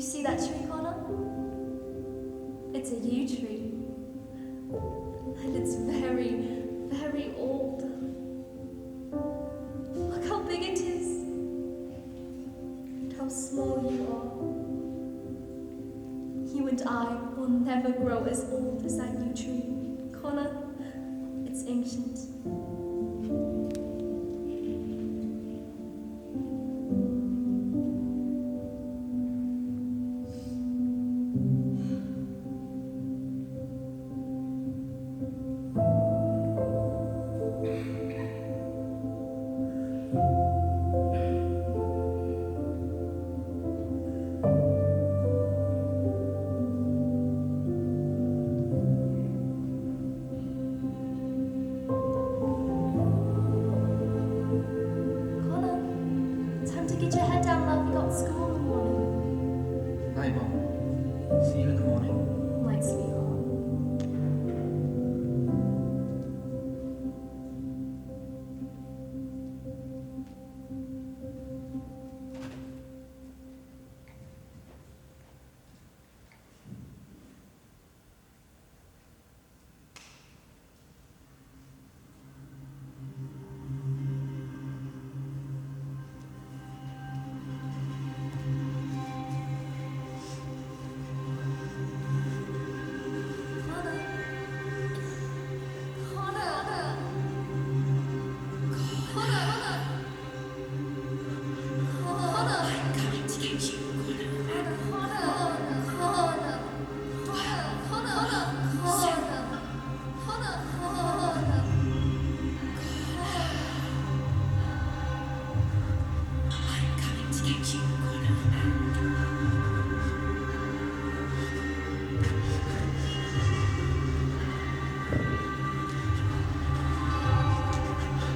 see that tree, Connor? It's a yew tree. And it's very, very old. Look how big it is. And how small you are. You and I will never grow as old as that yew tree. Connor, it's ancient. Get your head down, love. You got school in the morning. Night, Mom. See you in the morning. Night, sweetheart.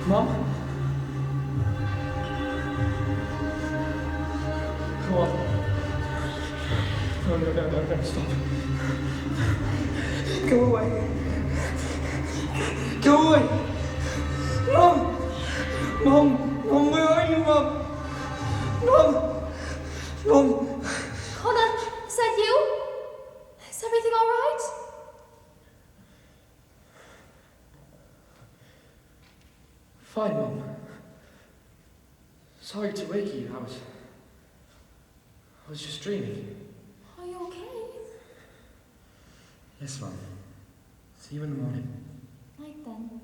Mom? Come on. No, stop. Go away. Go away. Mom! Mom, where are you, Mom? Mom! Connor, is that you? Is everything all right? Fine, Mom. Sorry to wake you. I was just dreaming. Are you okay? Yes, Mom. See you in the morning. Night then.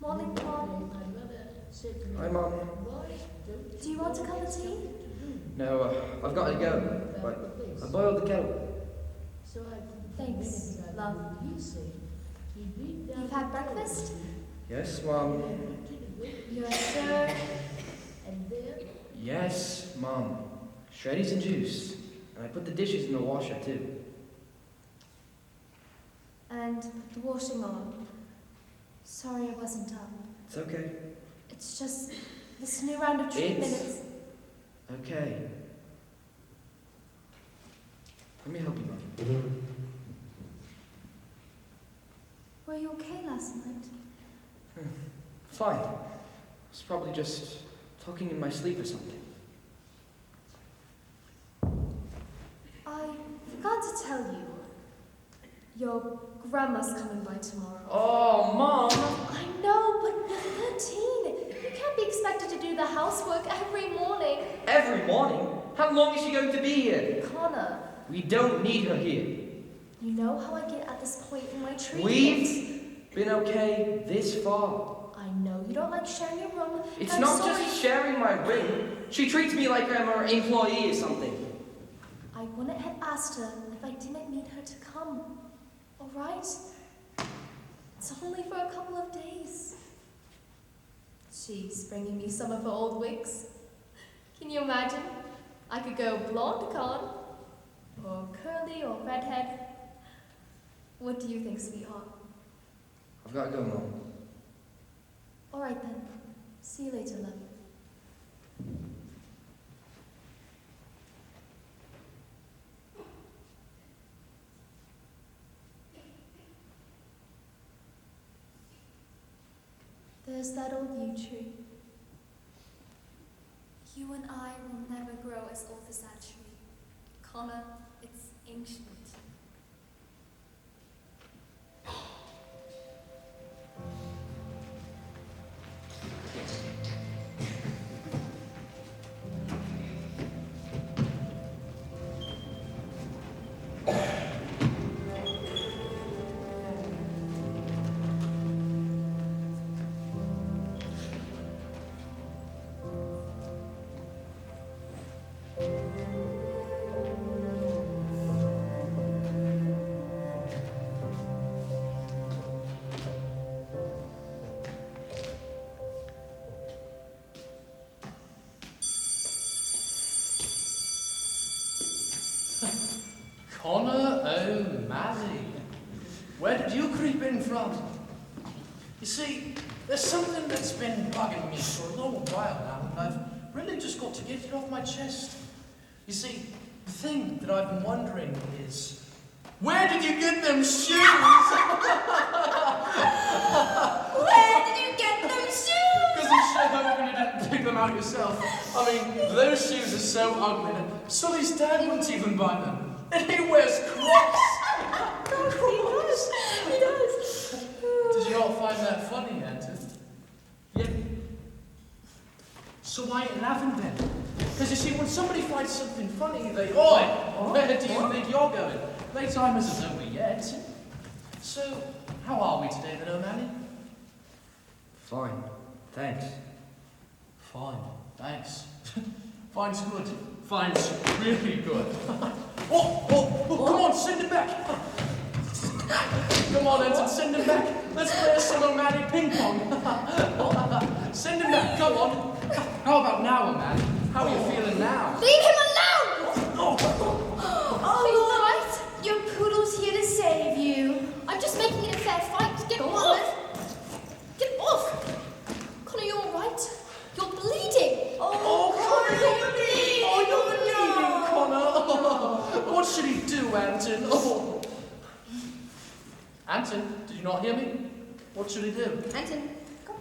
Morning, Mom. Hi, Mom. Do you want a cup of tea? No, I've got to go. But I boiled the kettle. Thanks, love. You've had breakfast? Yes, Mom. You're sure? Yes, Mom. Shreddies and juice. And I put the dishes in the washer, too. And put the washing on. Sorry I wasn't up. It's okay. It's just this new round of treatment. It's okay. Let me help you, Mum. Were you okay last night? Fine. I was probably just talking in my sleep or something. I forgot to tell you. Your grandma's coming by tomorrow. Oh, Mom! I know, but you're 13. You can't be expected to do the housework every morning. Every morning? How long is she going to be here? Connor, We don't need her here. you know how I get at this point in my treatment. We've been okay this far. I know you don't like sharing your room. It's I'm not sorry. just sharing my room. She treats me like I'm her employee or something. I wouldn't have asked her if I didn't need her to come. All right? It's only for a couple of days. She's bringing me some of her old wigs. Can you imagine? I could go blonde con, or curly, or redhead. What do you think, sweetheart? I've got to go, Mom. All right then. See you later, love. There's that old yew tree. You and I will never grow as old as that tree. Connor, it's ancient. Connor O'Malley, where did you creep in from? You see, there's something that's been bugging me for a little while now, and I've really just got to get it off my chest. You see, the thing that I've been wondering is, where did you get them shoes? Where did you get those shoes? Because you sure hope you didn't pick them out yourself. I mean, those shoes are so ugly that Sully's dad wouldn't even buy them. And he wears Crocs! Crocs! He does. Did you not find that funny, Anton? Yeah. So why ain't laughing then? Because you see, when somebody finds something funny, they... Oi! Where do you think you're going? Playtime isn't over yet. So, how are we today then, O'Malley? Fine. Thanks. Fine, thanks. Fine's good. Fine's really good. Oh, come on, send him back. Come on, Anton, send him back. Let's play some O'Malley ping pong. Send him back, come on. How about now, O'Malley? How are you feeling now? Leave him alone! Oh. All right. Your poodle's here to save you. I'm just making it a fair fight. Get off! Get off! Connor, you all right? You're bleeding. Connor, you're bleeding. Oh, you're bleeding, Connor. Oh, what should he do, Anton? Oh. Anton, did you not hear me? What should he do? Anton, come.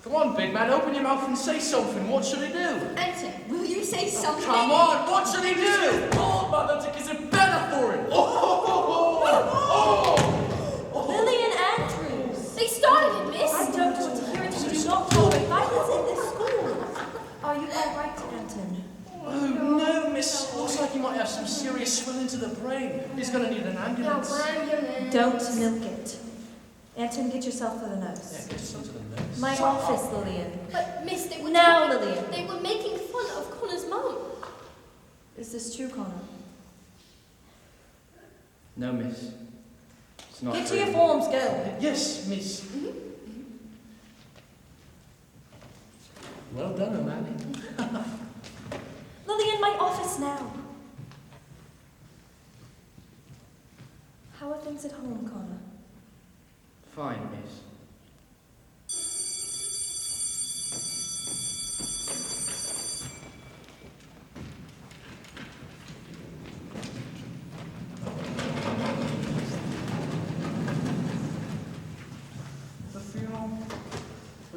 Come on, big man, open your mouth and say something. What should he do? Anton, will you say something? Come on, what should he do? Oh, mother, is it better for him? Lily and Andrews. They started it, miss. I don't want to hear it. You do not tolerate violence in this school. Are you all right, Anton? Oh, no, miss. Looks like he might have some serious swelling to the brain. He's going to need an ambulance. Don't milk it. Anton, get yourself to the nurse. Yeah, get yourself to the nurse. My office, Lillian. But miss, they were Now, talking- Lillian. They were making fun of Connor's mum. Is this true, Connor? No, miss. It's not Get to true. your forms, go. Yes, miss. Well done, O'Malley. Lillian, my office now. How are things at home, Connor? Fine, miss.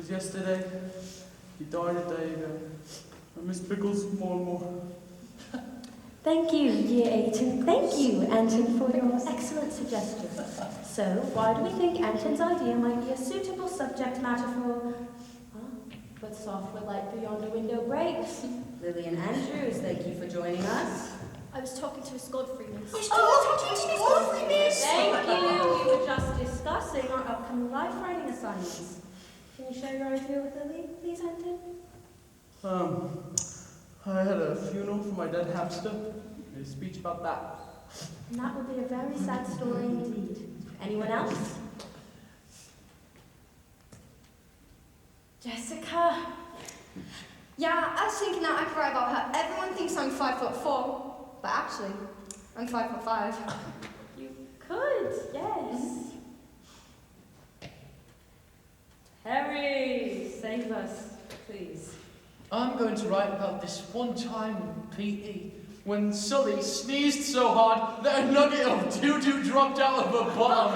was yesterday. He died a day ago. I miss Pickles more and more. Thank you, Year 8, and thank you, Anton, for your excellent suggestion. So, why do we think Anton's idea might be a suitable subject matter for... but software light beyond a window breaks. Lillian Andrews, thank you for joining us. I was talking to Miss Godfrey, miss. Thank you. We were just discussing our upcoming life writing assignments. Can you share your idea with Lily, please, Anton? I had a funeral for my dead hamster. Made a speech about that. And that would be a very sad story indeed. Anyone else? Jessica. Yeah, I was thinking that I could write about how everyone thinks I'm 5'4", but actually, I'm 5'5". You could, yes. Harry, save us, please. I'm going to write about this one time in PE when Sully sneezed so hard that a nugget of doo-doo dropped out of her bottom.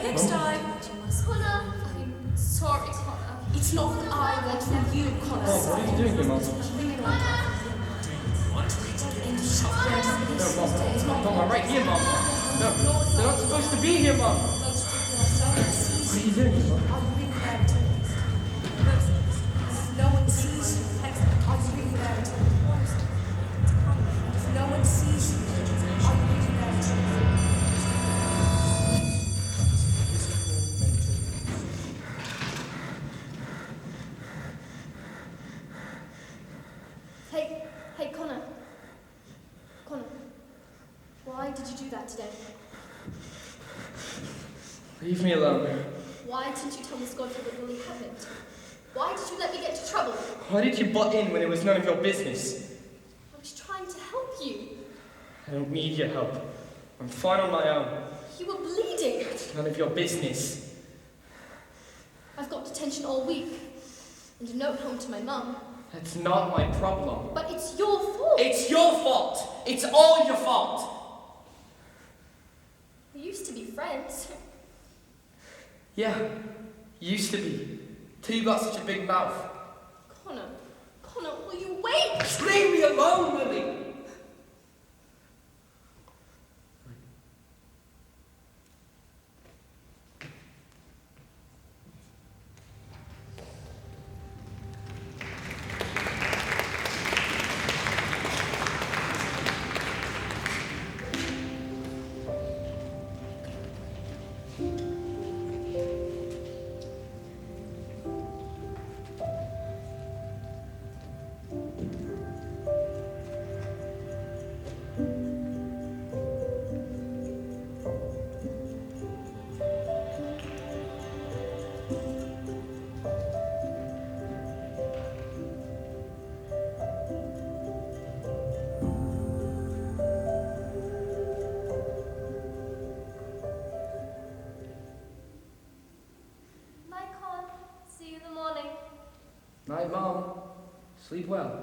Next time. Connor, I'm sorry, Connor. It's not what I want from you, Connor. Mom, what are you doing here, Mom? No, Mom, I'm right here, Mom. No, they're not supposed to be here, Mom. What are you doing here, Mom? No one sees you. Are you really there? If no one sees you, are you really there? Hey, Connor. Connor, why did you do that today? Leave me alone. Why didn't you tell Miss Godfrey what really happened? Why did you let me get into trouble? Why did you butt in when it was none of your business? I was trying to help you. I don't need your help. I'm fine on my own. You were bleeding. It's none of your business. I've got detention all week. And a note home to my mum. That's not my problem. But it's your fault. It's your fault. It's all your fault. We used to be friends. Yeah, used to be. Till you got such a big mouth. Connor, will you wait? Just leave me alone, Lily. Night, Mom. Sleep well.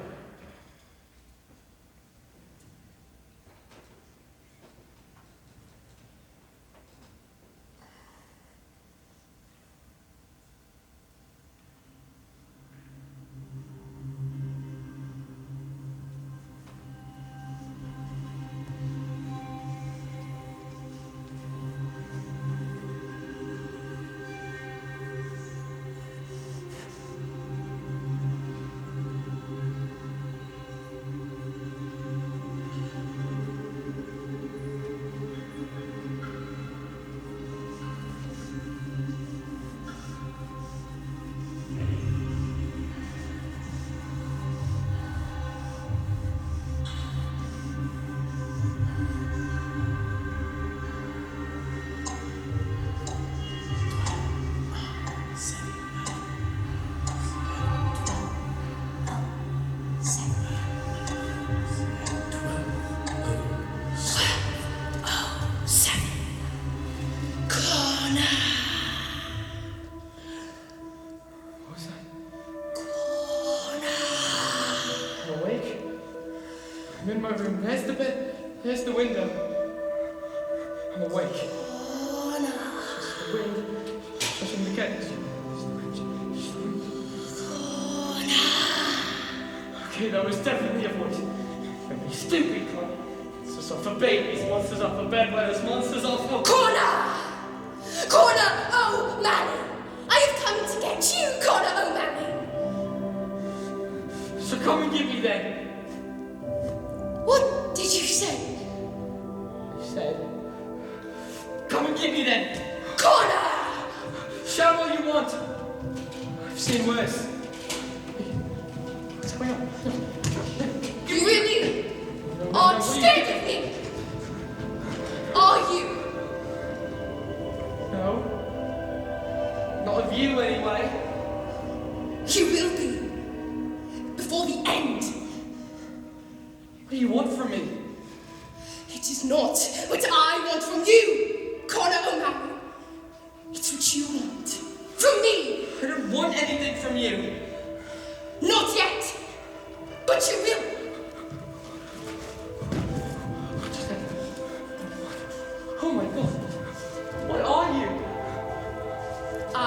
I'm in my room. There's the bed. There's the window. I'm awake. It's the wind. Pushing the curtains. Okay, that was definitely a voice. Very stupid, Connor. Monsters are for babies. Monsters are for bedwetters. Monsters are for... Connor! Connor O'Malley! I have come to get you, Connor O'Malley! So come and get me then. What did you say? I said, come and get me then. Connor! Shout all you want. I've seen worse. What's going on? You really aren't scared of me? Are you? No. Not of you, anyway. You will be. Before the end. What do you want from me? It is not what I want from you, Connor O'Malley. It's what you want from me. I don't want anything from you. Not yet. But you will. Oh my God. What are you? I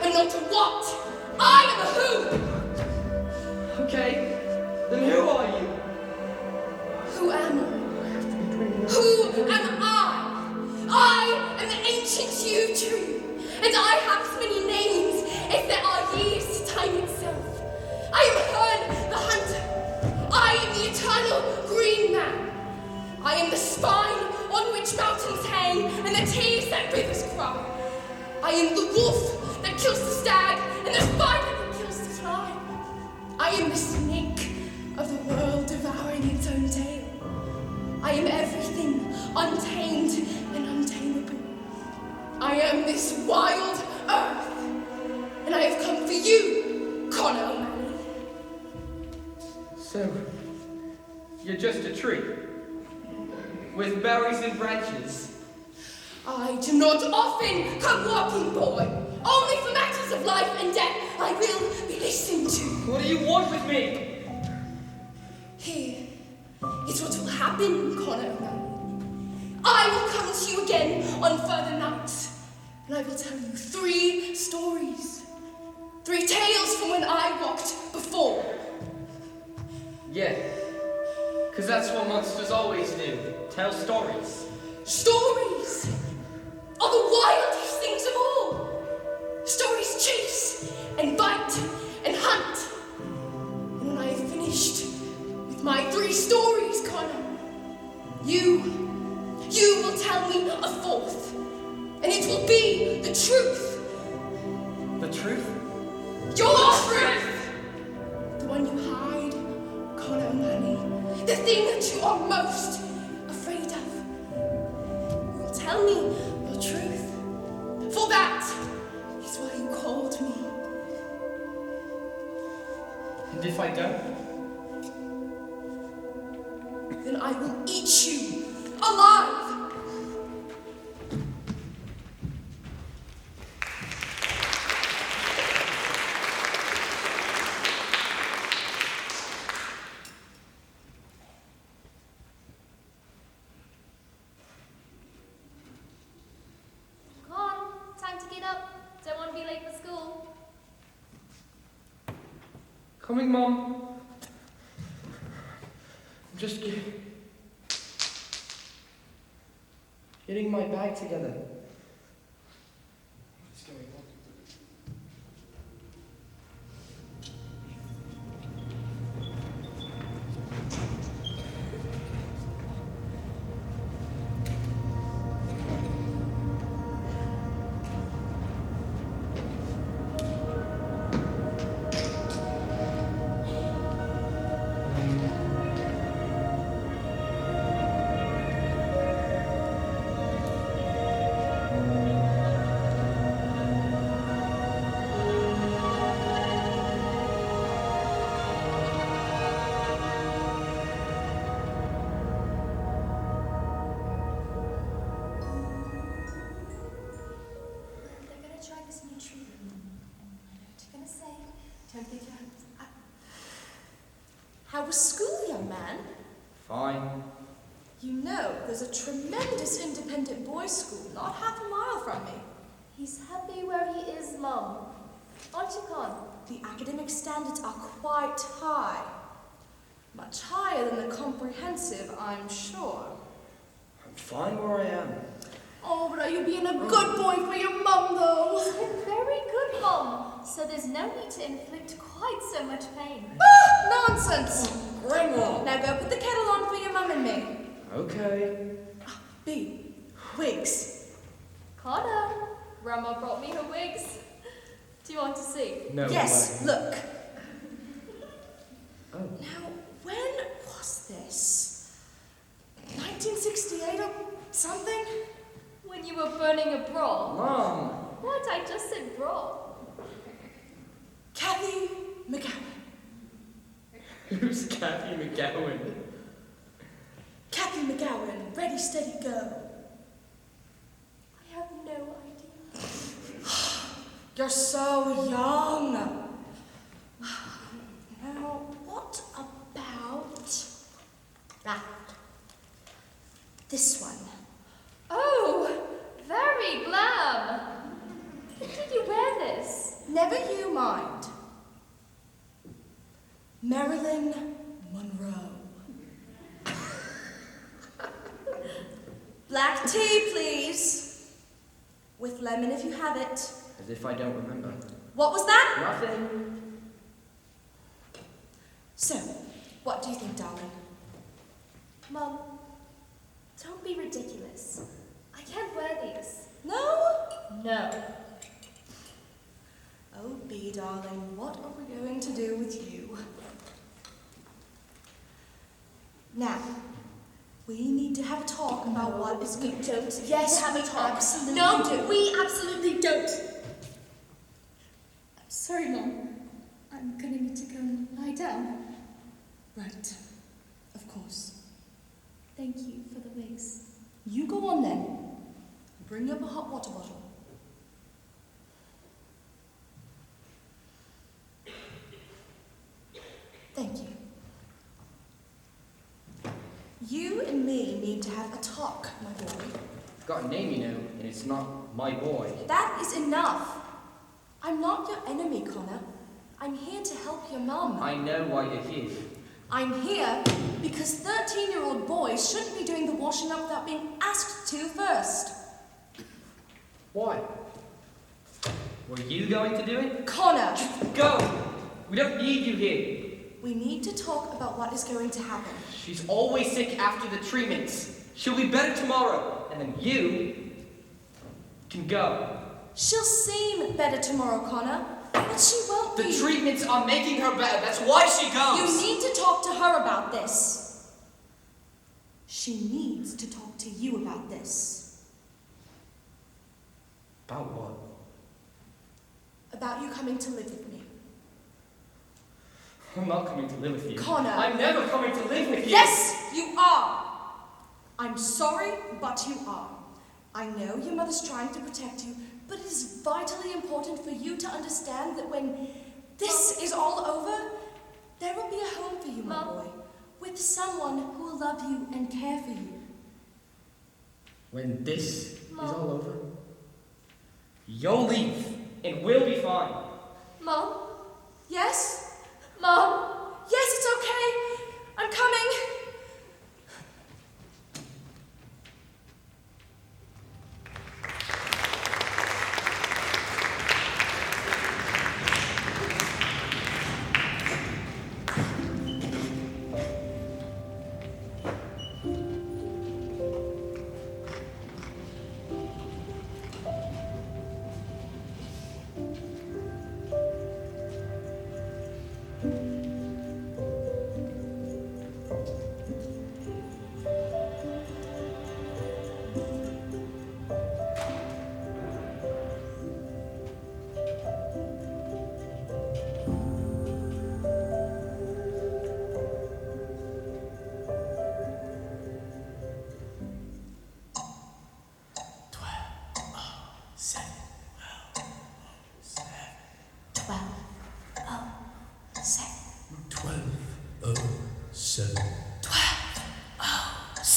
am not a what. I am a who. Okay. Then who are you? Who am I? Who am I? I am the ancient yew tree, and I have as many names as there are years to time itself. I am Herne the hunter. I am the eternal green man. I am the spine on which mountains hang and the tears that rivers cry. I am the wolf that kills the stag and the spider that kills the fly. I am the snake of the world devouring its own tail. I am everything untamed and untamable. I am this wild earth, and I have come for you, Connor O'Malley. So, you're just a tree? With berries and branches? I do not often come walking, boy. Only for matters of life and death I will be listened to. What do you want with me? Here is what will happen, Connor O'Malley. I will come to you again on further nights, and I will tell you 3 stories. 3 tales from when I walked before. Yeah. Because that's what monsters always do. Tell stories. Stories are the wildest things of all. Stories chase and bite and hunt. And when I have finished with my 3 stories, Connor, you will tell me a 4th. And it will be the truth. The truth? Your truth! The one you hide, Connor O'Malley. The thing that you are most afraid of. You will tell me your truth. For that is why you called me. And if I don't? Then I will eat you alive. Come on, time to get up. Don't want to be late for school. Coming, Mom. I'm just getting my bag together. What's going on? They're gonna try this new treatment. What you gonna say? Don't think you have. How was school, young man? Fine. You know, there's a tremendous independent boys' school not half a mile from me. He's happy where he is, Mum. Aren't you, Con? The academic standards are quite high. Much higher than the comprehensive, I'm sure. I'm fine where I am. Oh, but are you being a good boy for your mum, though? He's been very good, Mum. So there's no need to inflict quite so much pain. Ah, nonsense! Grandma! Now go put the kettle on for your mum and me. Okay. B. Wigs. Connor, Grandma brought me her wigs. Do you want to see? No Yes, way. look. Oh. Now, when was this? 1968 or something? When you were burning a bra. Mom! What? I just said bra. Kathy McGowan. Who's Kathy McGowan? Kathy McGowan, ready, steady, go. I have no idea. You're so young. Now, what about that? This one. Oh, very glam. When did you wear this? Never you mind. Marilyn Monroe. Black tea, please. With lemon if you have it. As if I don't remember. What was that? Nothing. So, what do you think, darling? Mum, don't be ridiculous. I can't wear these. No? No. Oh, Bee, darling, what are we going to do with you? Now, we need to have a talk about what is good. Yes, have a we talk. absolutely No, do. we absolutely don't. I'm sorry, Mom. I'm gonna need to go and lie down. Right, of course. Thank you for the wigs. You go on then. Bring up a hot water bottle. Thank you. You and me need to have a talk, my boy. I've got a name, you know, and it's not my boy. That is enough. I'm not your enemy, Connor. I'm here to help your mum. I know why you're here. I'm here because 13-year-old boys shouldn't be doing the washing up without being asked to first. Why? Were you going to do it? Connor, Go! We don't need you here. we need to talk about what is going to happen. She's always sick after the treatments. She'll be better tomorrow. And then you can go. She'll seem better tomorrow, Connor, but she won't The be. treatments are making her better. That's why she You goes. need to talk to her about this. She needs to talk to you about this. About what? About you coming to live with me. I'm not coming to live with you. Connor. I'm never coming to live with you. Yes, you are. I'm sorry, but you are. I know your mother's trying to protect you, but it is vitally important for you to understand that when this is all over, there will be a home for you, my Mom. boy, with someone who will love you and care for you. When this Mom. is all over, you'll leave and we'll be fine. Mum? Yes? Mum? Yes, it's okay. I'm coming.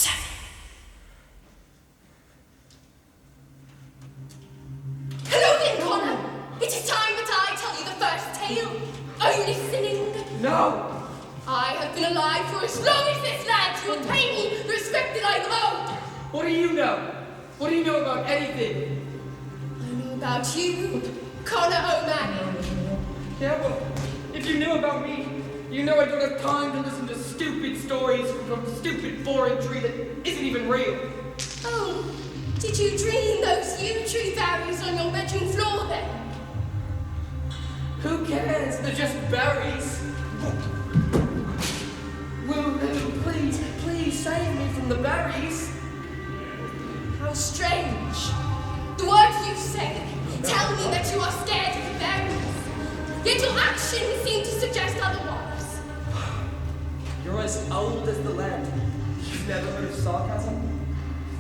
7. Hello then, Connor. It is time that I tell you the first tale. Are you listening? No! I have been alive for as long as this lad will pay me the respect that I owe. What do you know? What do you know about anything? I know about you, Connor O'Malley. Yeah, well, if you knew about me, you know I don't have time to listen to stupid stories from some stupid boring tree that isn't even real. Oh, did you dream those yew tree berries on your bedroom floor then? Who cares? They're just berries. Woo-hoo, please, please save me from the berries. How strange. The words you say tell me that you are scared of the berries. Yet your actions seem to suggest otherwise. You're as old as the land. You've never heard of sarcasm?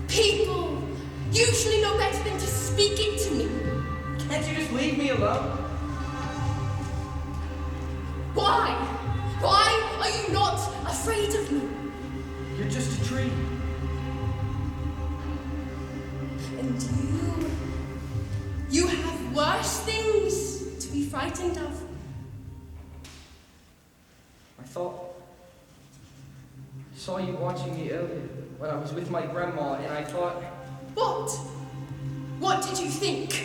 People usually know better than to speak it to me. Can't you just leave me alone? Why? Why are you not afraid of me? You're just a tree. And you have worse things to be frightened of. I saw you watching me earlier when I was with my grandma, and I thought... What? What did you think?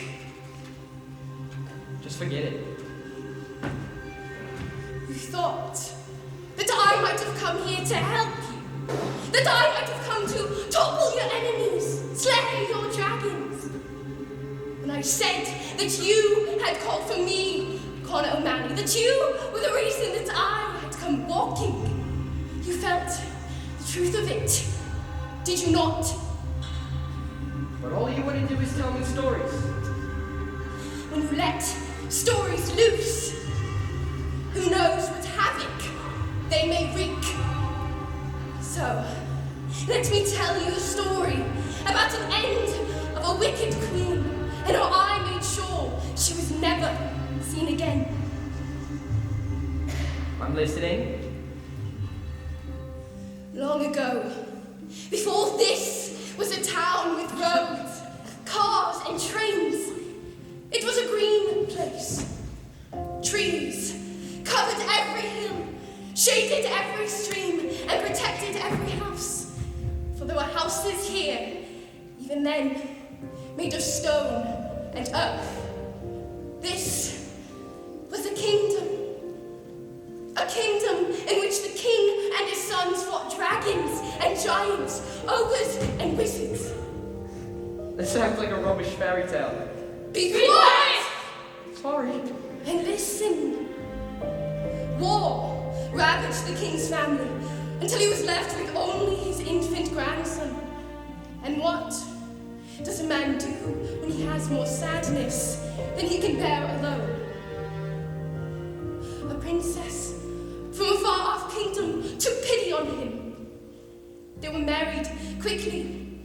Just forget it. You thought that I might have come here to help you. That I might have come to topple your enemies, slay your dragons. And I said that you had called for me, Connor O'Malley, that you were the reason that I had come walking. You felt the truth of it, did you not? But all you want to do is tell me stories. When you let stories loose, who knows what havoc they may wreak. So, let me tell you a story about an end of a wicked queen, and how I made sure she was never seen again. I'm listening. Long ago, before this was a town with roads, cars and trains, it was a green place. Trees covered every hill, shaded every stream, and protected every house. For there were houses here, even then, made of stone and earth. This was a kingdom. A kingdom in which the king and his sons fought dragons and giants, ogres and wizards. That sounds like a rubbish fairy tale. Be quiet! Sorry. And listen. War ravaged the king's family until he was left with only his infant grandson. And what does a man do when he has more sadness than he can bear alone? A princess from a far-off kingdom took pity on him. They were married quickly,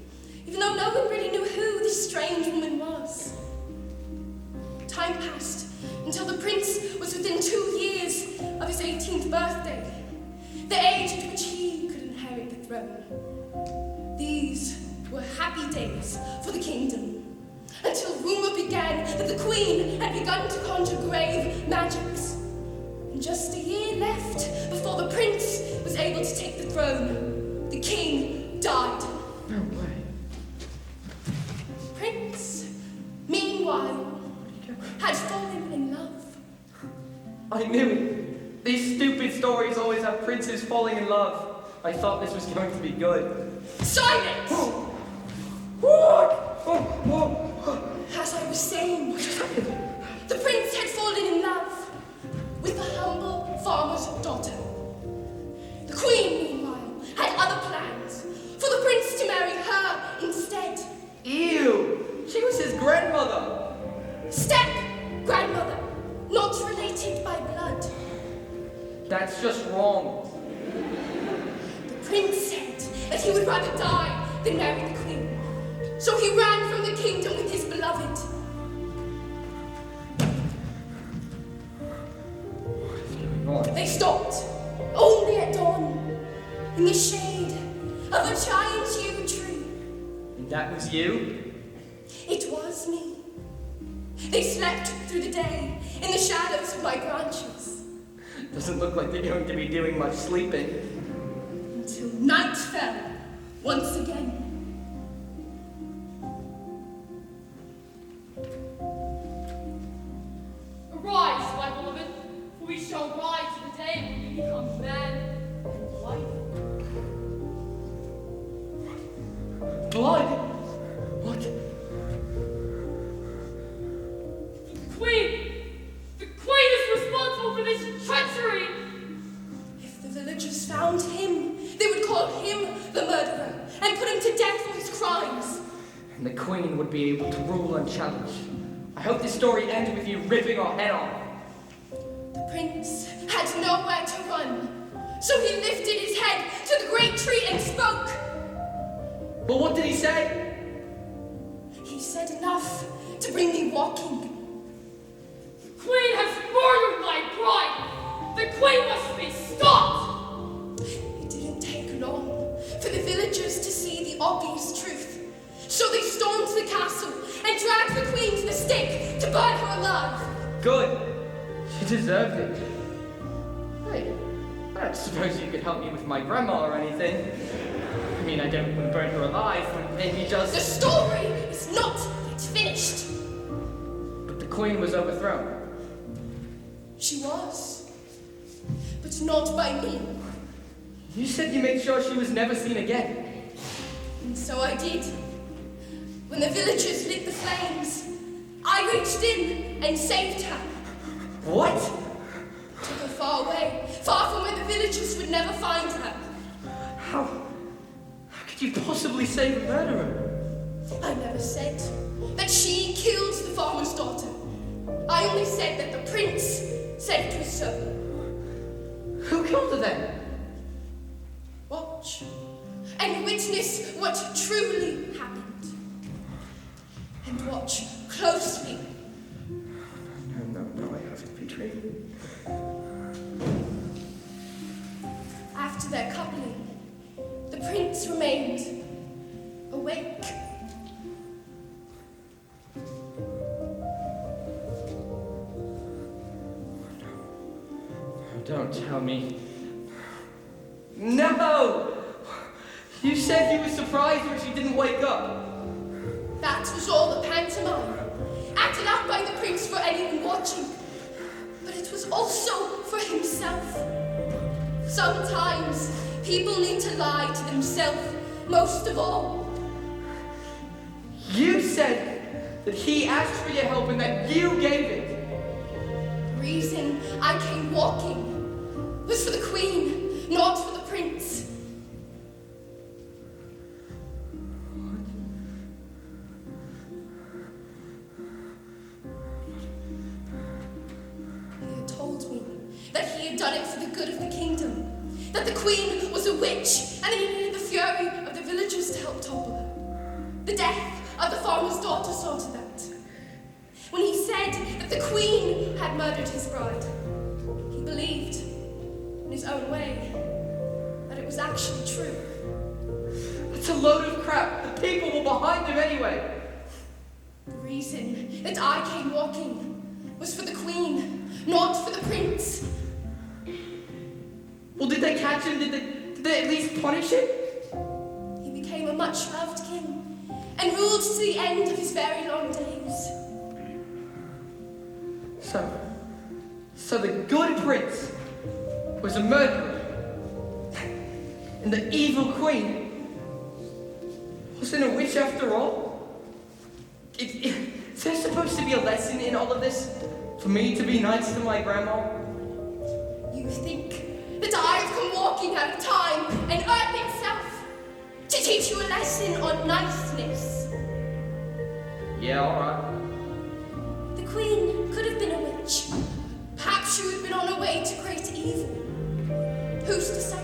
even though no one really knew who this strange woman was. Time passed until the prince was within 2 years of his 18th birthday, the age at which he could inherit the throne. These were happy days for the kingdom, until rumor began that the queen had begun to conjure grave magics. And just a year left before the prince was able to take the throne, the king died. No way. Prince, meanwhile, had fallen in love. I knew it. These stupid stories always have princes falling in love. I thought this was going to be good. Silence! As I was saying, the prince had fallen in love with the humble farmer's daughter. The queen, meanwhile, had other plans for the prince to marry her instead. Ew! She was his grandmother! Step-grandmother, not related by blood. That's just wrong. The prince said that he would rather die than marry the queen. So he ran from the kingdom with his beloved. What's going on? They stopped, only at dawn, in the shade of of a giant yew tree. And that was you? It was me. They slept through the day in the shadows of my branches. Doesn't look like they're going to be doing much sleeping. Until night fell once again. Arise, my beloved, for we shall ride to the day when we become man and wife. Blood? What? The Queen! The Queen is responsible for this treachery! If the villagers found him, they would call him the murderer and put him to death for his crimes. And the Queen would be able to rule unchallenged. I hope this story ends with you ripping our head off. The prince had nowhere to run, so he lifted his head to the great tree and spoke. But what did he say? He said enough to bring me walking. The Queen has murdered my bride! The Queen must be stopped! It didn't take long for the villagers to see the obvious truth. So they stormed the castle and dragged the queen to the stake to burn her alive. Good. She deserved it. Hey, I don't suppose you could help me with my grandma or anything. I mean, I don't want to burn her alive, but maybe just... The story is not yet finished. But the Queen was overthrown. She was, but not by me. You said you made sure she was never seen again. And so I did. When the villagers lit the flames, I reached in and saved her. What? Took her far away, far from where the villagers would never find her. How could you possibly save a murderer? I never said that she killed the farmer's daughter. I only said that the prince said it was so. Who killed her then? Watch and witness what truly happened. And watch closely. No, I haven't betrayed. After their coupling, the prince remained awake. Don't tell me. No! You said he was surprised when she didn't wake up. That was all the pantomime, acted out by the prince for anyone watching. But it was also for himself. Sometimes people need to lie to themselves, most of all. You said that he asked for your help and that you gave it. The reason I came walking was for the queen, not for the prince. He had told me that he had done it for the good of the kingdom, that the queen was a witch, and that he needed the fury of the villagers to help topple her. The death of the farmer's daughter saw to that. When he said that the queen had murdered his bride, he believed, in his own way, that it was actually true. That's a load of crap. The people were behind him anyway. The reason that I came walking was for the queen, not for the prince. Well, did they catch him? Did they at least punish him? He became a much-loved king and ruled to the end of his very long days. So the good prince was a murderer, and the evil queen wasn't a witch after all? Is there supposed to be a lesson in all of this? For me to be nice to my grandma? You think that I've come walking out of time and earth itself to teach you a lesson on niceness? Yeah, alright. The queen could have been a witch. Perhaps she would have been on her way to great evil. Who's to say?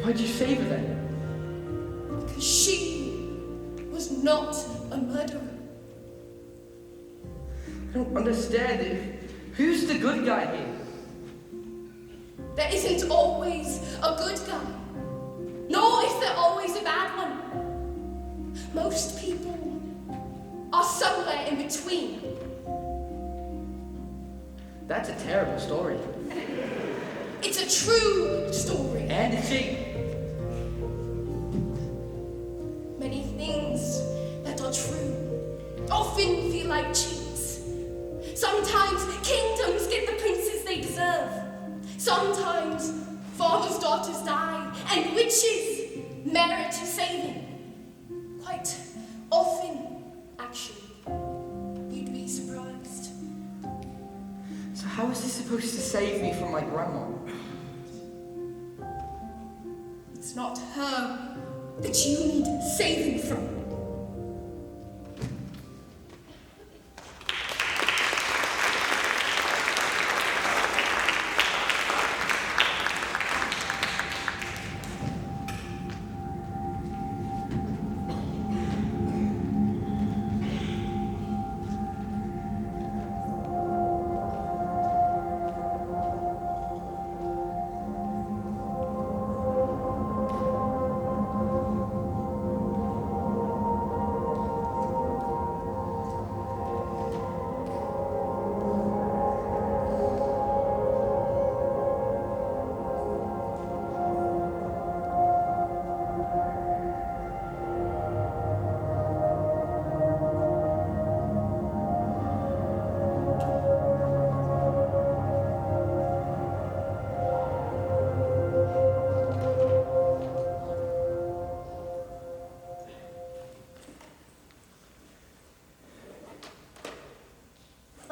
Why'd you save her then? Because she was not a murderer. I don't understand it. Who's the good guy here? There isn't always a good guy. nor is there always a bad one. Most people are somewhere in between. That's a terrible story. It's a true story. And a cheat. Many things that are true often feel like cheats. Sometimes kingdoms get the princes they deserve. Sometimes fathers' daughters die, and witches merit saving. Quite often, actually. You'd be surprised. So how is this supposed to save me from my grandma? It's not her that you need saving from.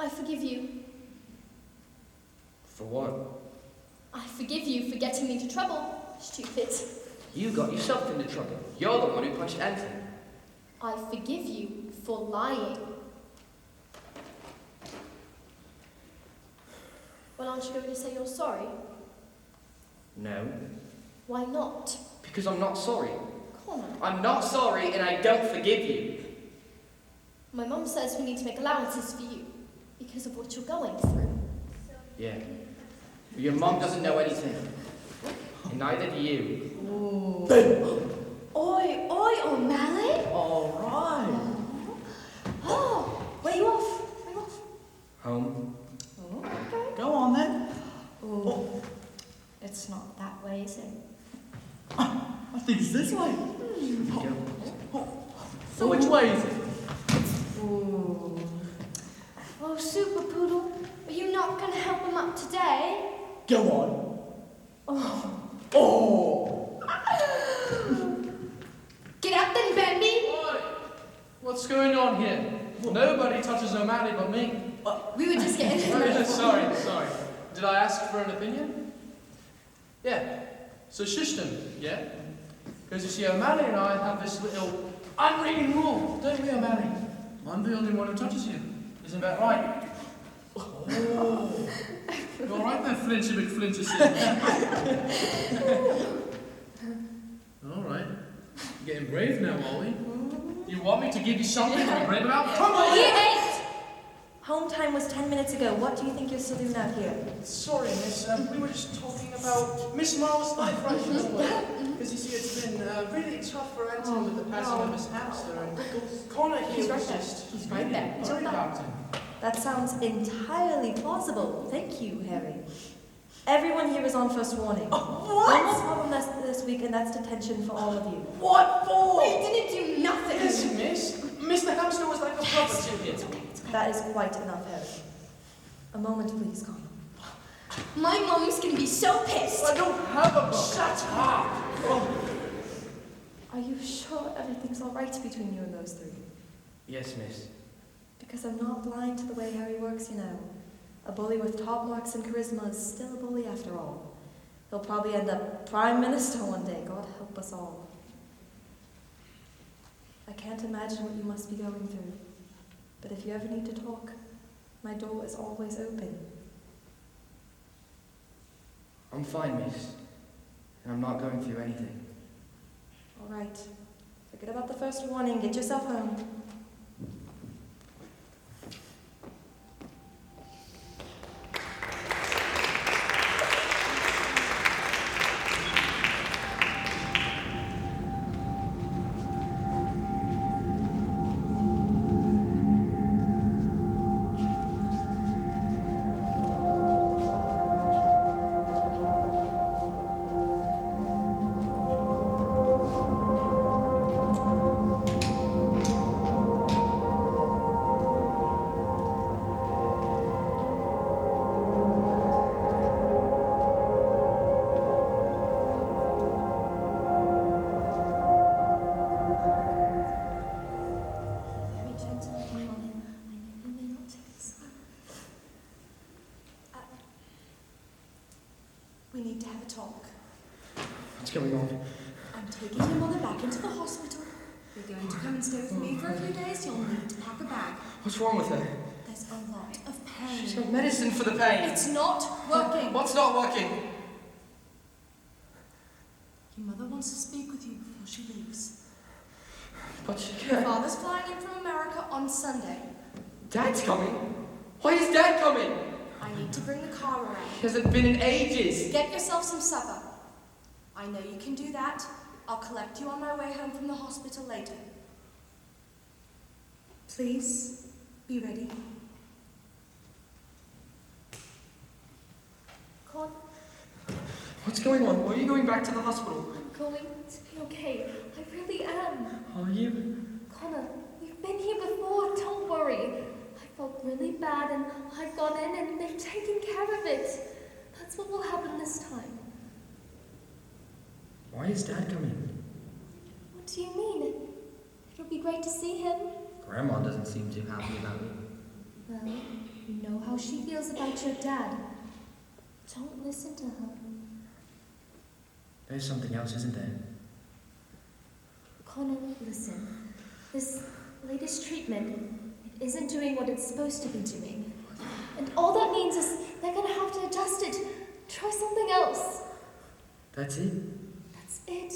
I forgive you. For what? I forgive you for getting me into trouble, stupid. You got yourself into trouble. You're the one who punched Anthony. I forgive you for lying. Well, aren't you going to say you're sorry? No. Why not? Because I'm not sorry. Connor. I'm not sorry and I don't forgive you. My mum says we need to make allowances for you because of what you're going through. Yeah. But your mum doesn't know anything. And neither do you. Oi, O'Malley! All right. Oh, where you off? Where you off? Home. Oh, okay. Go on then. Oh, it's not that way, is it? I think it's this way. Go. So which way is it? Ooh. Oh, Super Poodle, are you not going to help him up today? Go on. Oh. Oh. Get up then, Bambi! Oi! What's going on here? Nobody touches O'Malley but me. We were just getting Oh, yeah, sorry. Did I ask for an opinion? Yeah. So shush them, yeah? Because you see, O'Malley and I have this little unwritten rule, don't we, O'Malley? I'm the only one who touches you. Isn't that right? Oh. You all right there, Flinchy McFlinchy? All right. You're getting brave now, are we? You want me to give you something to be brave about? Come on! Year 8! Home time was 10 minutes ago. What do you think you're still doing out here? Sorry, miss. We were just talking about Miss Marvel's life right now. Because you see, it's been really tough for Anton with the passing of his hamster. And Connor here was just... He's right there. He's worried right there. about him. That sounds entirely plausible. Thank you, Harry. Everyone here is on first warning. One more problem this week, and that's detention for all of you. What for? We didn't do nothing! Yes, miss. Mr. Hamster was like a brother to him. That is quite enough, Harry. A moment, please, Connor. My mum's going to be so pissed! I don't have a book. Shut up! Are you sure everything's all right between you and those three? Yes, miss. Because I'm not blind to the way Harry works, you know. A bully with top marks and charisma is still a bully after all. He'll probably end up Prime Minister one day, God help us all. I can't imagine what you must be going through. But if you ever need to talk, my door is always open. I'm fine, miss. And I'm not going through anything. All right. Forget about the first warning. Get yourself home. We need to have a talk. What's going on? I'm taking your mother back into the hospital. You're going to come and stay with me for a few days. You'll need to pack a bag. What's wrong with her? There's a lot of pain. She's got medicine for the pain. It's not working. What's not working? Your mother wants to speak with you before she leaves. But she Your can't. father's flying in from America on Sunday. Dad's coming? Why is Dad coming? I need to bring the car around. He hasn't been in ages. Get yourself some supper. I know you can do that. I'll collect you on my way home from the hospital later. Please, be ready. Con, What's going on? Why are you going back to the hospital? I'm going to be okay. I really am. Are you? Connor, we've been here before. Don't worry. I felt really bad and I've gone in and they've taken care of it. That's what will happen this time. Why is Dad coming? What do you mean? It'll be great to see him. Grandma doesn't seem too happy about it. Well, you know how she feels about your dad. Don't listen to her. There's something else, isn't there? Connor, listen. This latest treatment, it isn't doing what it's supposed to be doing. And all that means is they're gonna have to adjust it. Try something else. That's it? That's it.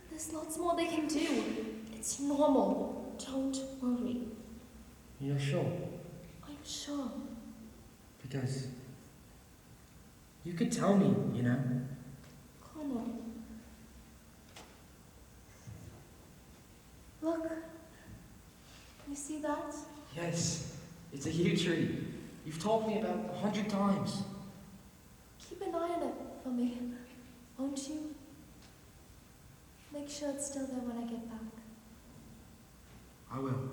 There's lots more they can do. It's normal. Don't worry. You're sure? I'm sure. Because you could tell me, you know? Connor. Look. You see that? Yes, it's a huge tree. You've told me about 100 times. Keep an eye on it for me, won't you? Make sure it's still there when I get back. I will.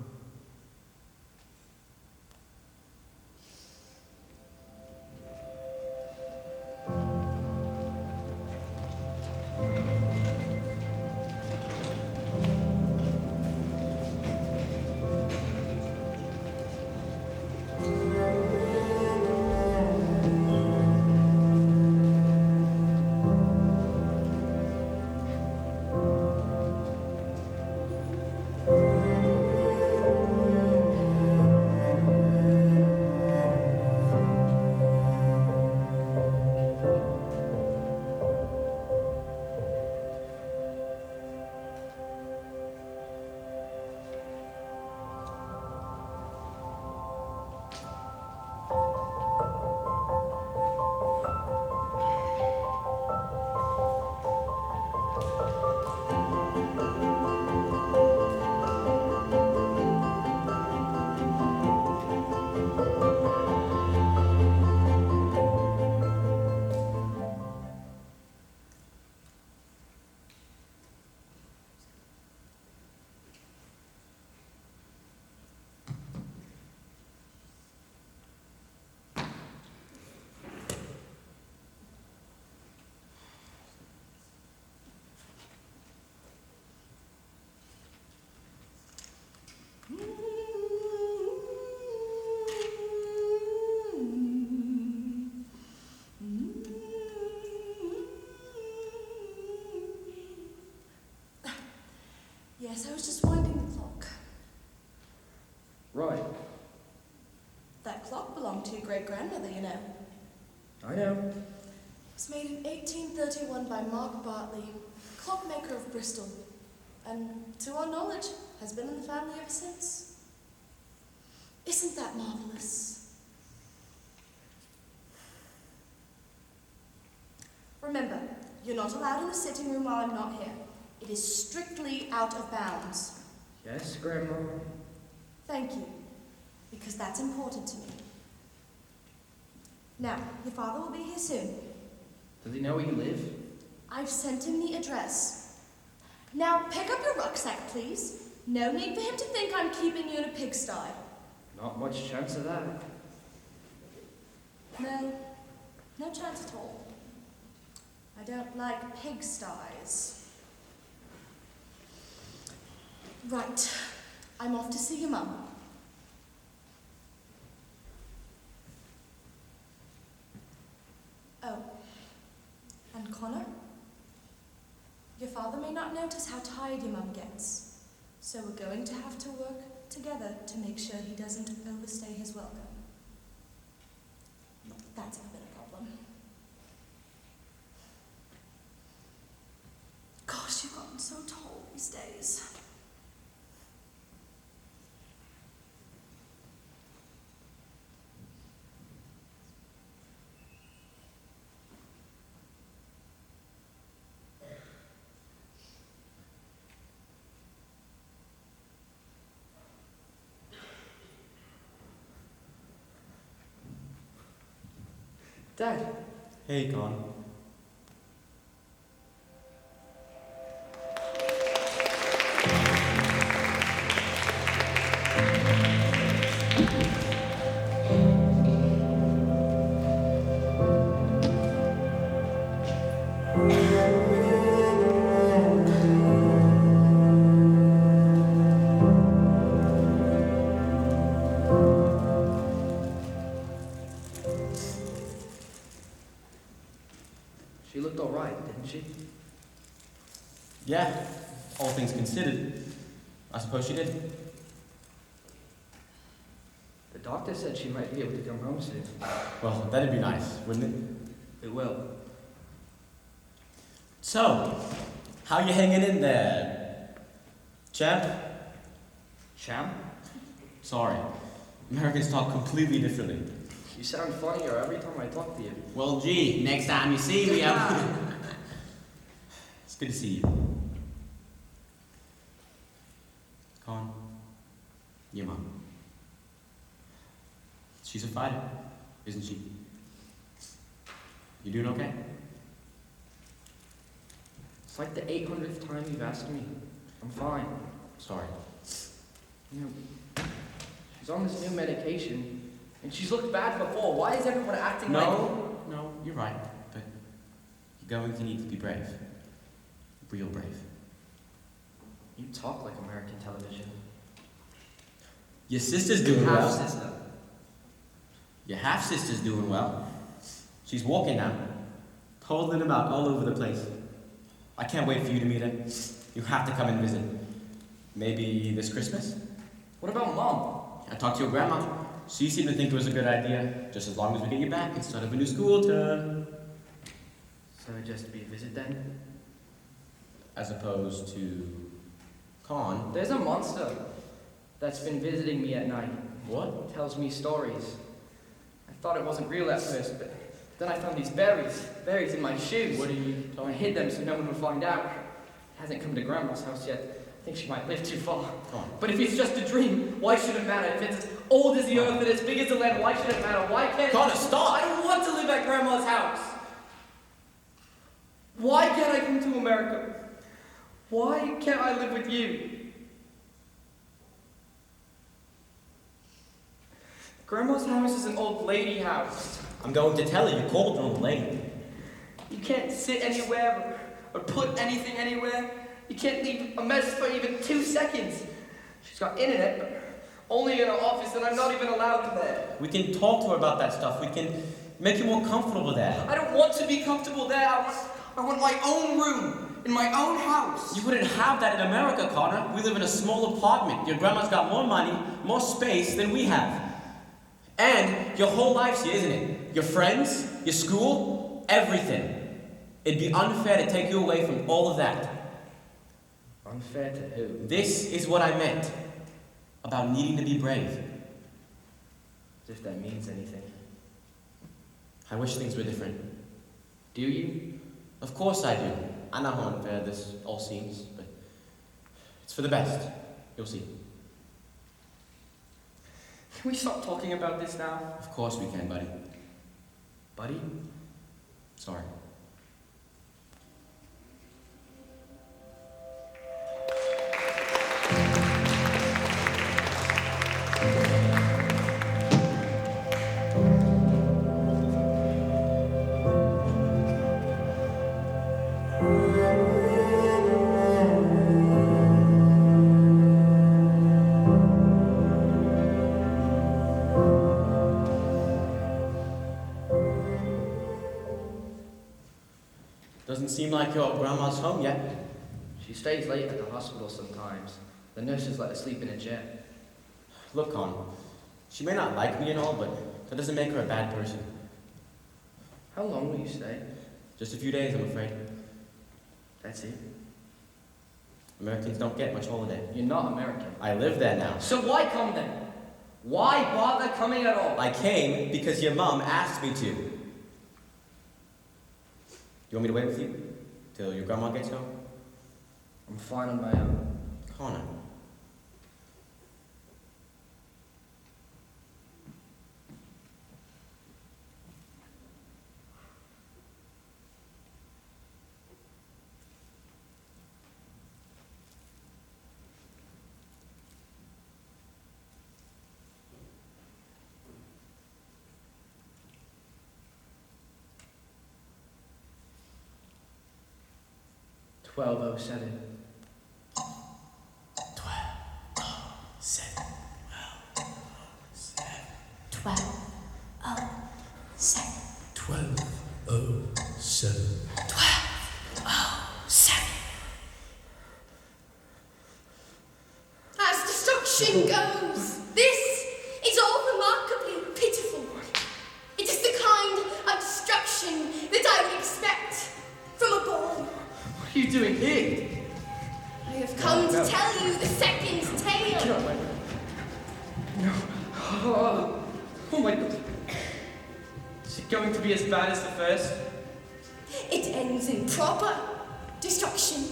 Yes, I was just winding the clock. Right. That clock belonged to your great-grandmother, you know. I know. It was made in 1831 by Mark Bartley, clockmaker of Bristol, and to our knowledge, has been in the family ever since. Isn't that marvelous? Remember, you're not allowed in the sitting room while I'm not here. It is strictly out of bounds. Yes, Grandma. Thank you, because that's important to me. Now, your father will be here soon. Does he know where you live? I've sent him the address. Now, pick up your rucksack, please. No need for him to think I'm keeping you in a pigsty. Not much chance of that. No chance at all. I don't like pigsties. Right, I'm off to see your mum. Oh, Connor. Your father may not notice how tired your mum gets, so we're going to have to work together to make sure he doesn't overstay his welcome. That's ever been a problem. Gosh, you've gotten so tall these days. Dad. Hey, Con. She looked all right, didn't she? Yeah, all things considered. I suppose she did. The doctor said she might be able to come home soon. Well, that'd be nice, wouldn't it? It will. So, how you hanging in there, champ? Champ? Sorry, Americans talk completely differently. You sound funnier every time I talk to you. Well, gee, next time you see me, It's good to see you. Con, your mom. She's a fighter, isn't she? You doing okay? It's like the 800th time you've asked me. I'm fine. Sorry. You know, she's on this new medication. And she's looked bad before. Why is everyone acting like... No, you're right. But you're going to need to be brave. Real brave. You talk like American television. Your sister's doing well. Half-sister. Your half-sister's doing well. She's walking now. Toddling about all over the place. I can't wait for you to meet her. You have to come and visit. Maybe this Christmas? What about Mom? I talked to your grandma. She seemed to think it was a good idea, just as long as we get you back and start up a new school term. So just be a visit then? As opposed to... Con. There's a monster that's been visiting me at night. What? Tells me stories. I thought it wasn't real at first, but then I found these berries in my shoes. What are you I talking hid them so no one would find out. It hasn't come to Grandma's house yet. I think she might live too far. Con. But if it's just a dream, why should it matter? If it's as old as the earth and as big as the land, why should it matter? Why can't... Connor, stop! I don't want to live at Grandma's house. Why can't I come to America? Why can't I live with you? Grandma's house is an old lady house. I'm going to tell her you called an old lady. You can't sit anywhere or put anything anywhere. You can't leave a mess for even 2 seconds. She's got internet, but only in her office, and I'm not even allowed in there. We can talk to her about that stuff. We can make you more comfortable there. I don't want to be comfortable there. I want my own room in my own house. You wouldn't have that in America, Connor. We live in a small apartment. Your grandma's got more money, more space than we have. And your whole life's here, isn't it? Your friends, your school, everything. It'd be unfair to take you away from all of that. Unfair to who? This is what I meant about needing to be brave. As if that means anything. I wish things were different. Do you? Of course I do. I know how unfair this all seems, but it's for the best. You'll see. Can we stop talking about this now? Of course we can, buddy. Buddy? Sorry. Doesn't seem like your grandma's home yet. She stays late at the hospital sometimes. The nurses let her sleep in a chair. Look, Con, she may not like me and all, but that doesn't make her a bad person. How long will you stay? Just a few days, I'm afraid. That's it. Americans don't get much holiday. You're not American. I live there now. So why come then? Why bother coming at all? I came because your mom asked me to. You want me to wait with you? Till your grandma gets home? I'm fine on my own. Connor. $12.07. 12:07. As destruction goes, this is all remarkably pitiful. It is the kind of destruction that I would expect from a boy. What are you doing here? I have come to tell you the second tale. No. Oh my God. Is it going to be as bad as the first? It ends in proper destruction,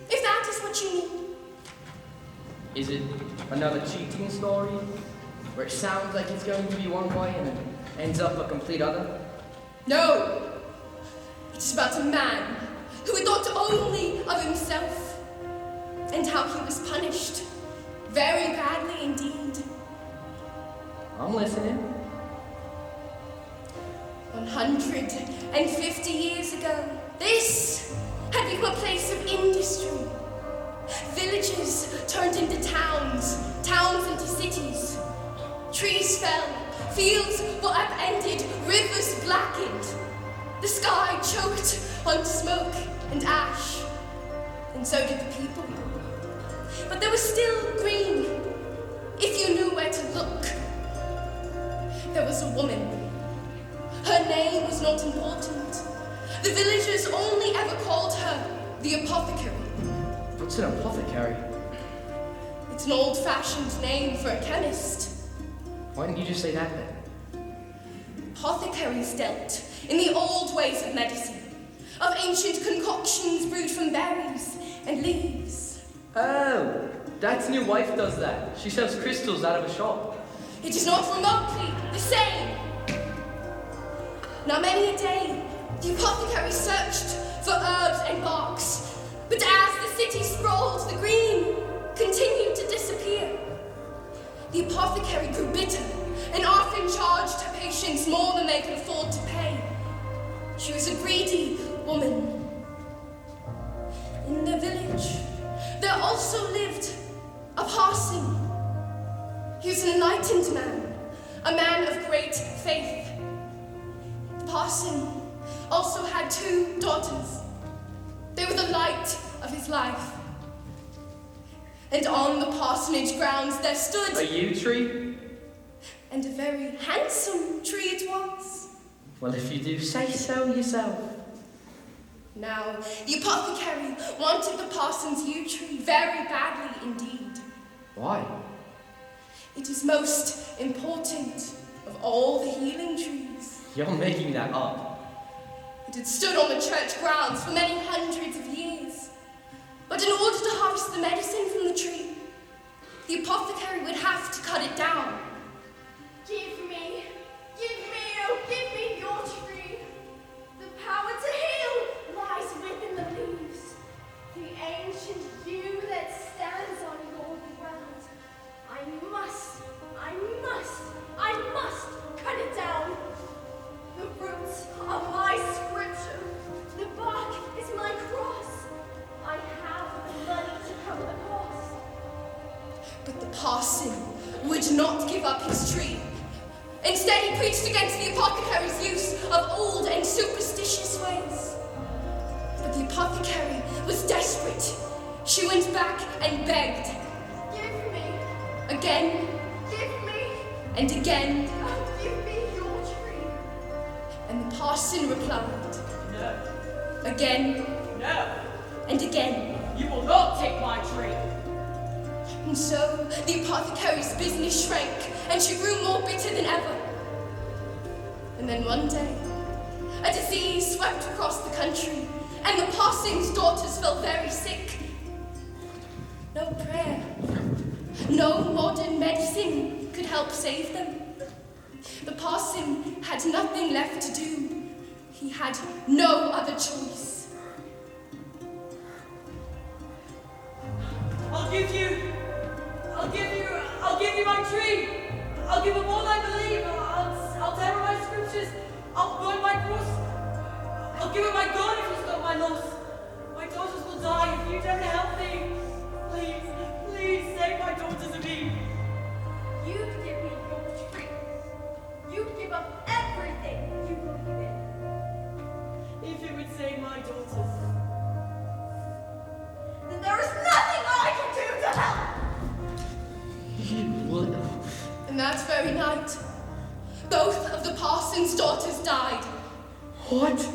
if that is what you mean. Is it another cheating story? Where it sounds like it's going to be one way and it ends up a complete other? No! It is about a man who thought only of himself and how he was punished very badly indeed. I'm listening. 150 years ago, this had become a place of industry. Villages turned into towns, towns into cities. Trees fell, fields were upended, rivers blackened. The sky choked on smoke and ash, and so did the people. But there was still green, if you knew where to look. There was a woman. Her name was not important. The villagers only ever called her the apothecary. What's an apothecary? It's an old-fashioned name for a chemist. Why didn't you just say that then? Apothecaries dealt in the old ways of medicine, of ancient concoctions brewed from berries and leaves. Oh, Dad's new wife does that. She sells crystals out of a shop. It is not remotely the same. Now many a day, the apothecary searched for herbs and barks, but as the city sprawled, the green continued to disappear. The apothecary grew bitter and often charged her patients more than they could afford to pay. She was a greedy woman. In the village, there also lived a parson. He was an enlightened man, a man of great faith. The parson also had 2 daughters. They were the light of his life. And on the parsonage grounds there stood A yew tree? and a very handsome tree it was. Well, if you do say so yourself. Now, the apothecary wanted the parson's yew tree very badly indeed. Why? It is most important of all the healing trees. You're making that up. It had stood on the church grounds for many hundreds of years. But in order to harvest the medicine from the tree, the apothecary would have to cut it down. Give me, oh, give me your tree. The power to heal lies within the leaves. The ancient yew that stands on your ground. I must cut it down. The roots are my scripture. The bark is my cross. I have the money to cover the cost. But the parson would not give up his tree. Instead, he preached against the apothecary's use of old and superstitious ways. apothecary was desperate. She went back and begged. Give me. Again. Give me. And again. Oh, give me your tree. And the parson replied. No. Again. No. And again. You will not take my tree. And so the apothecary's business shrank, and she grew more bitter than ever. And then one day, a disease swept across the country, and the parson's daughters fell very sick. No prayer, no modern medicine could help save them. The parson had nothing left to do. He had no other choice. I'll give you my tree. I'll give up all I believe. I'll tear my scriptures. I'll burn my cross. I'll give up my gun if you stop my loss. My daughters will die if you don't help me. Please save my daughters and me. You'd give me your tree. You'd give up everything you believe in. If it would save my daughters. Then there is nothing I can do to help. And that very night, both of the parson's daughters died. What?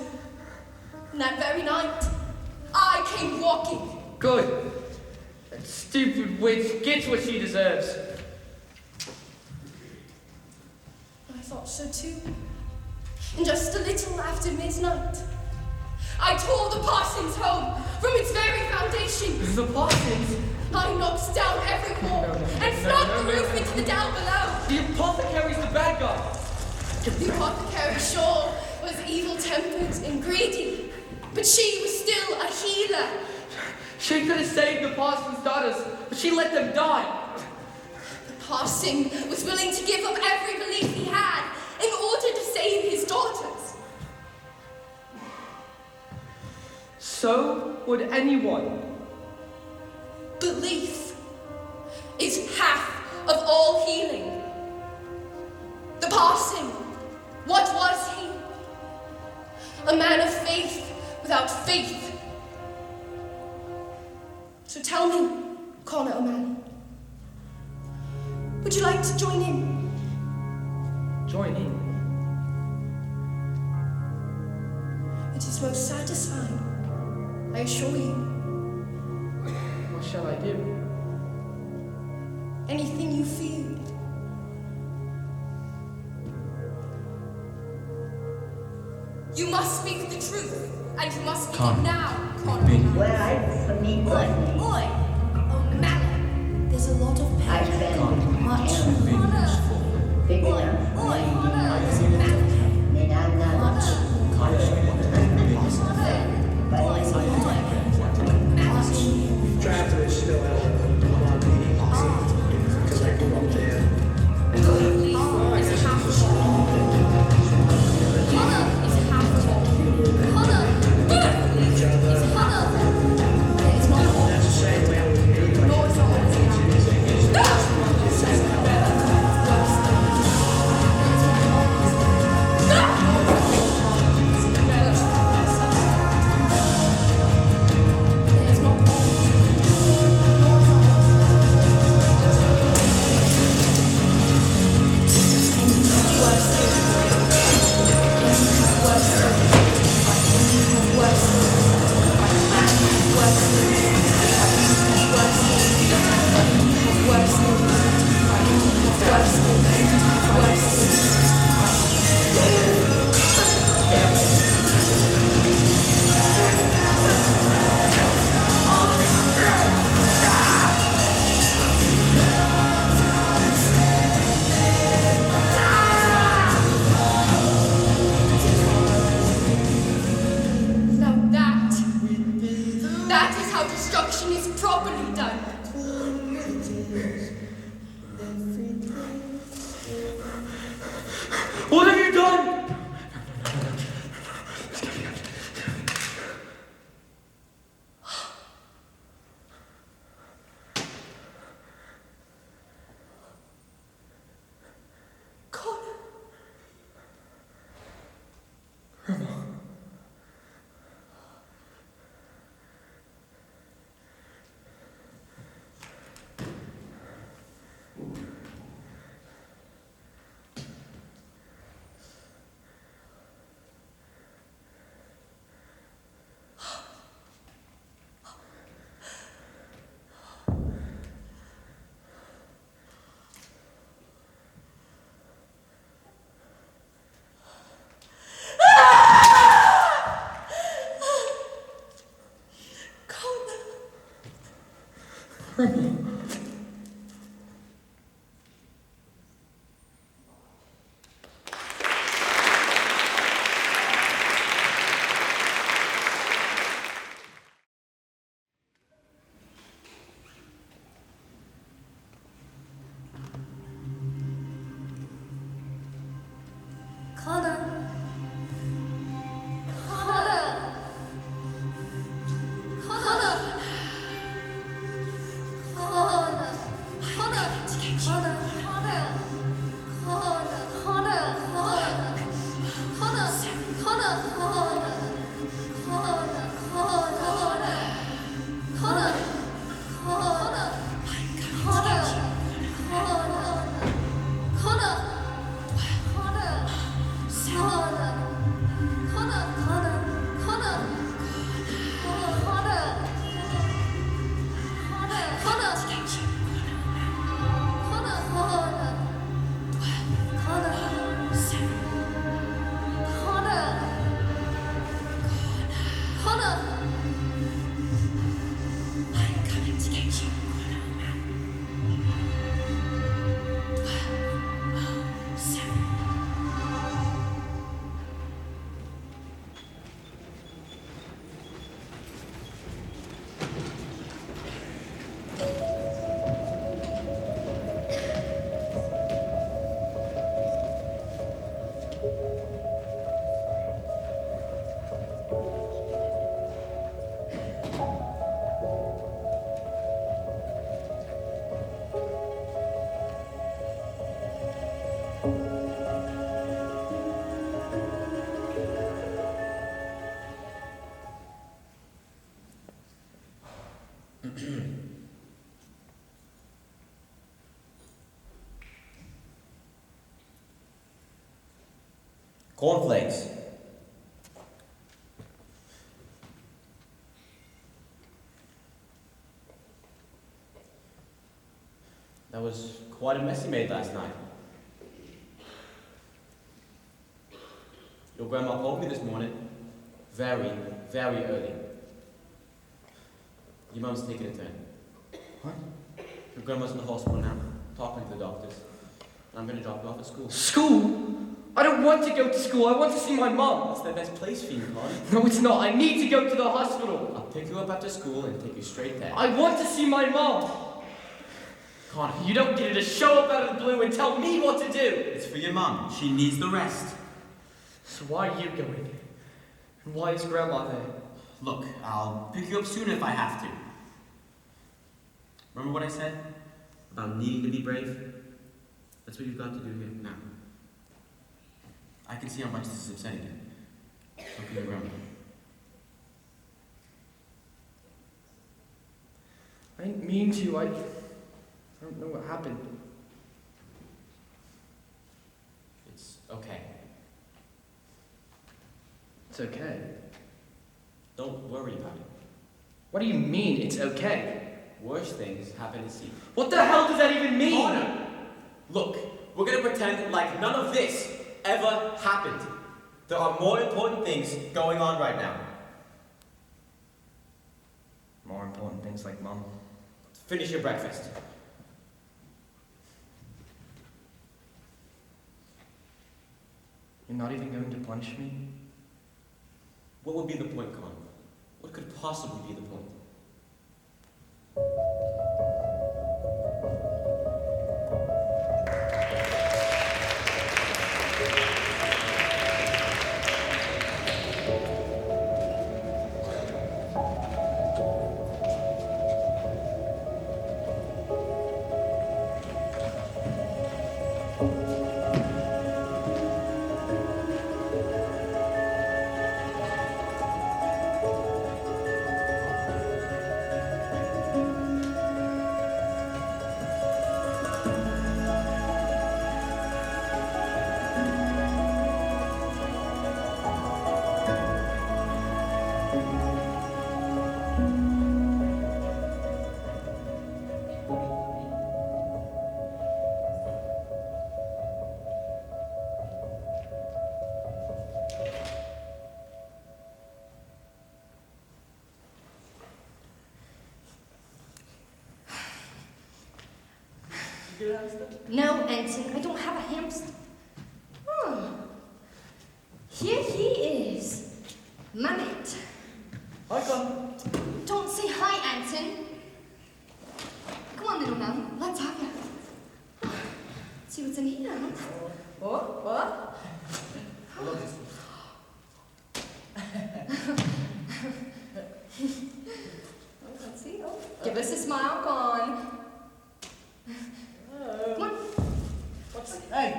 And that very night, I came walking. Good. That stupid witch gets what she deserves. I thought so too. And just a little after midnight, I tore the parson's home from its very foundation. The parson's? I knocked down every wall and flung the roof into the down below. The apothecary's the bad guy. The apothecary, sure, was evil-tempered and greedy, but she was still a healer. She could have saved the parson's daughters, but she let them die. The parson was willing to give up every belief he had in order to save his daughters. So would anyone. Belief is half of all healing. The parson, what was he? A man of faith without faith. So tell me, Connor O'Malley, would you like to join in? Join in? It is most satisfying, I assure you. What shall I do? Anything you feel. You must speak the truth, and you must speak it now, Connor. Oi, O'Malley, there's a lot of I've pain. been Much. Connor. Big enough. Connor, there's a matter. Then I'm not. Traffic is still out of because I grew up there. That's the same way with me. That is how destruction is properly done. What have you done? Connor. Connor. Connor. Connor. Connor. Connor. Connor. Cornflakes. That was quite a mess you made last night. Your grandma called me this morning. Very, very early. Your mum's taking a turn. What? Your grandma's in the hospital now, talking to the doctors. And I'm gonna drop you off at school. School? I don't want to go to school. I want to see my mum. It's the best place for you, Con. No, it's not. I need to go to the hospital. I'll pick you up after school and take you straight there. I want to see my mum. Connor, You don't get to show up out of the blue and tell me what to do. it's for your mum. She needs the rest. So why are you going? And why is Grandma there? Look, I'll pick you up soon if I have to. Remember what I said? About needing to be brave? That's what you've got to do here now. I can see how much this is upsetting you. So can your grandma. I didn't mean to. I don't know what happened. It's okay. It's okay. Don't worry about it. What do you mean, it's okay? Worse things happen at sea. What the hell does that even mean? Connor! Look, we're gonna pretend like none of this ever happened. There are more important things going on right now. More important things like Mom. Finish your breakfast. You're not even going to punish me? What would be the point, Con? What could possibly be the point? get a hamster? No, Anton, I don't have a hamster. Oh. Here he is. Mammoth. Hi, Con. Don't say hi, Anton. Come on, little man. Let's have you. See what's in here, huh? What? I love this. Let's see. Oh, give us a smile, Con. Come on. Hey!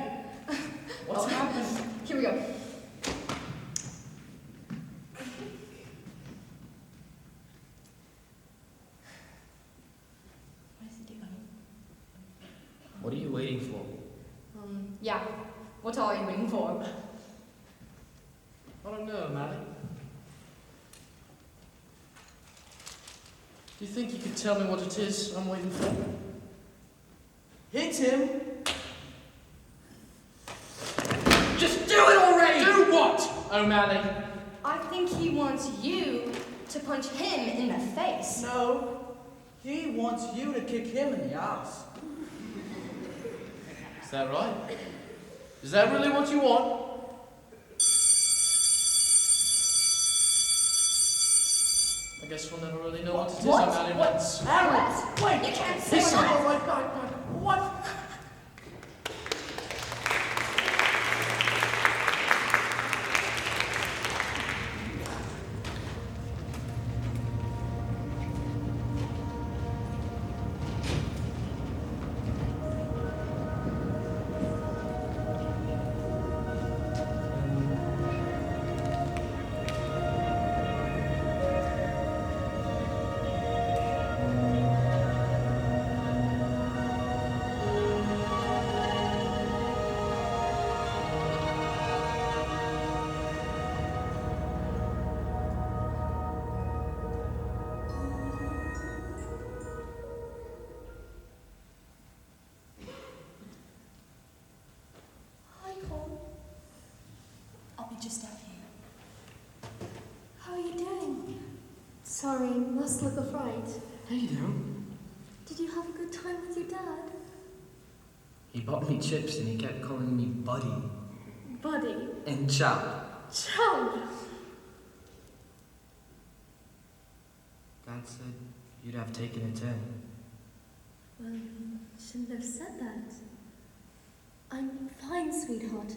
What's happening? Here we go. What is he doing? What are you waiting for? Yeah. What are you waiting for? I don't know, Maddie. Do you think you could tell me what it is I'm waiting for? Hit him! Just do it already! Do what, O'Malley? I think he wants you to punch him in the face. No, he wants you to kick him in the ass. Is that right? Is that really what you want? I guess we'll never really know what it is O'Malley wants. Aaron, Wait, you can't say listen. that. What? Hi, Paul. I'll be just out here. How are you doing? Sorry, must look a fright. How you doing? Did you have a good time with your dad? He bought me chips and he kept calling me Buddy Buddy. and Chop. Chum. Dad said you'd have taken it 10. Well, shouldn't have said that. I'm fine, sweetheart.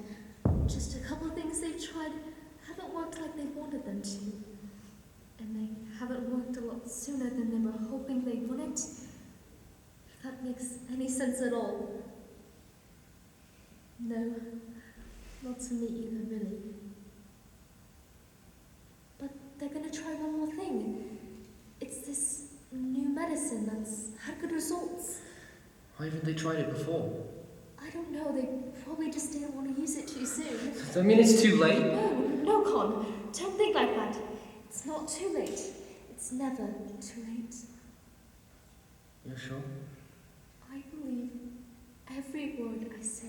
Just a couple of things they've tried haven't worked like they wanted them to. And they haven't worked a lot sooner than they were hoping they wouldn't. If that makes any sense at all. No, not to me either, really. But they're gonna try one more thing. It's this new medicine that's had good results. Why haven't they tried it before? I don't know, they probably just didn't want to use it too soon. Does that mean it's too late? No, Con, don't think like that. It's not too late. It's never too late. You're sure? I believe every word I say.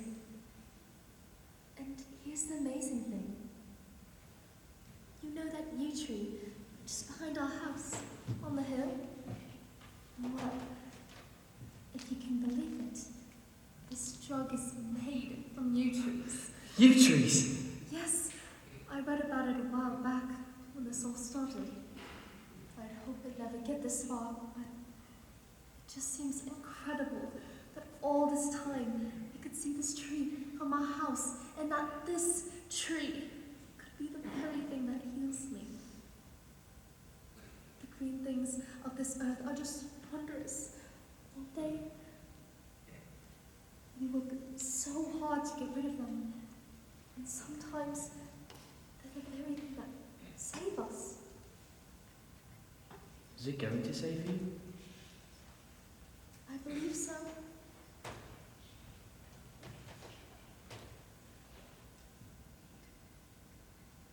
And here's the amazing thing. You know that yew tree just behind our house, on the hill? Well, if you can believe it, this drug is made from yew trees. Yew trees? Yes, I read about it a while back when this all started. I'd hope it'd never get this far, but it just seems incredible that all this time I could see this tree from our house, and that this tree could be the very thing that heals me. The green things of this earth are just wondrous, aren't they? We work so hard to get rid of them, and sometimes they're the very thing that save us. Is it going to save you? I believe so.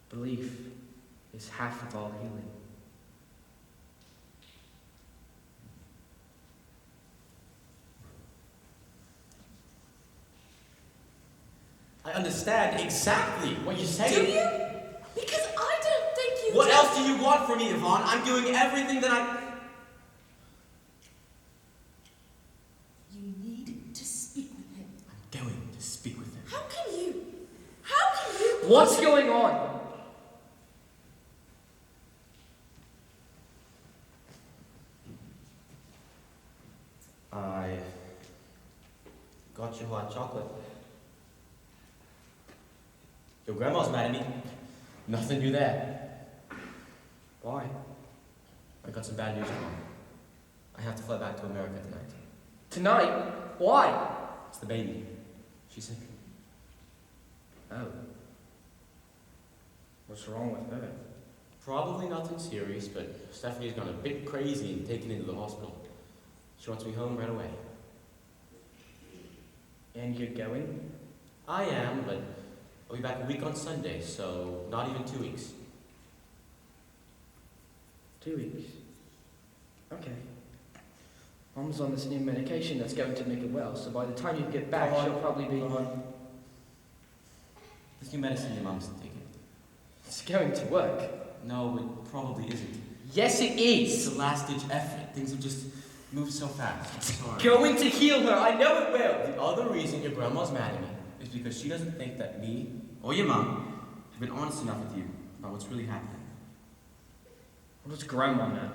Belief is half of all healing. I understand exactly what you're saying. Do you? Because I don't think you What do. else do you want from me, Yvonne? I'm doing everything that I... You need to speak What's going on? I got you hot chocolate. Your grandma's mad at me. Nothing new there. Why? I got some bad news, Mom. I have to fly back to America tonight. Tonight? Why? It's the baby. She's sick. Oh. What's wrong with her? Probably nothing serious, but Stephanie's gone a bit crazy and taken into the hospital. She wants me home right away. And you're going? I am, but I'll be back a week on Sunday, so not even 2 weeks. 2 weeks? Okay. Mom's on this new medication that's going to make her well, so by the time you get back, she'll probably be... This new medicine your mom's taking. It's going to work. No, it probably isn't. Yes, it is. It's a last-ditch effort. Things have just moved so fast. I'm sorry. Going to heal her. I know it will. The other reason your grandma's mad at me is because she doesn't think that me or your mom have been honest enough with you about what's really happening. What does Grandma know?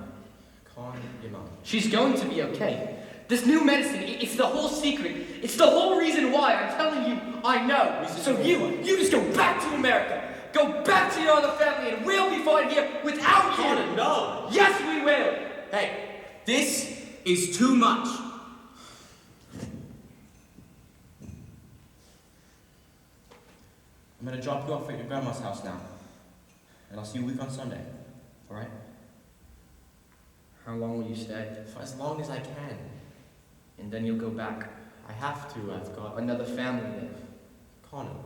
Call your mom. She's going to be okay. This new medicine, it's the whole secret. It's the whole reason why. I'm telling you, I know. So you just go back to America. Go back to your other family and we'll be fine here without you. Connor, no. Yes, we will. Hey, this is too much. I'm gonna drop you off at your grandma's house now. And I'll see you a week on Sunday. Alright? How long will you stay? For as long as I can. And then you'll go back. I have to. I've got Another family there. Connor.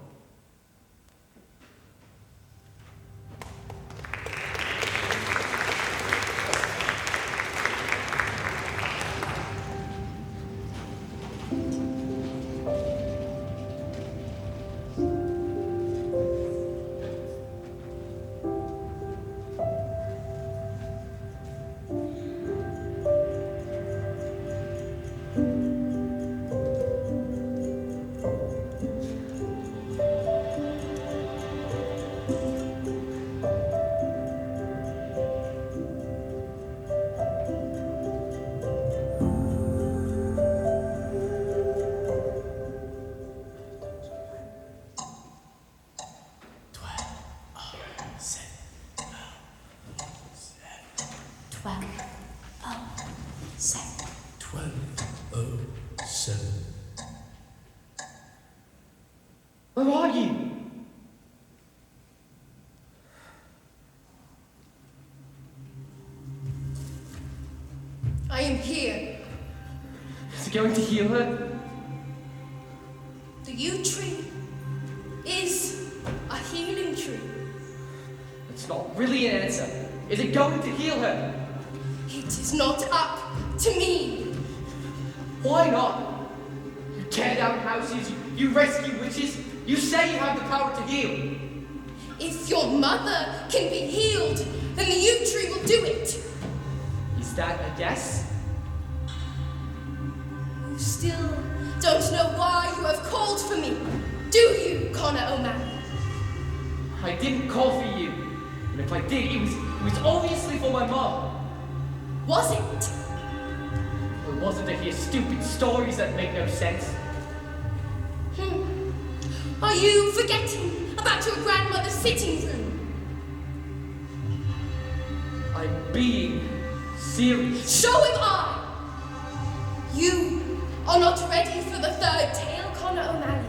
Where are you? I am here. Is it going to heal her? The yew tree is a healing tree. That's not really an answer. Is it going to heal her? It is not up to me. Why not? You tear down houses, you rescue witches, you say you have the power to heal. If your mother can be healed, then the yew tree will do it. Is that a yes? You still don't know why you have called for me, do you, Connor O'Malley? I didn't call for you. And if I did, it was obviously for my mom. Was it? Or was it to hear stupid stories that make no sense? Are you forgetting about your grandmother's sitting room? I'm being serious. So am I! You are not ready for the third tale, Connor O'Malley.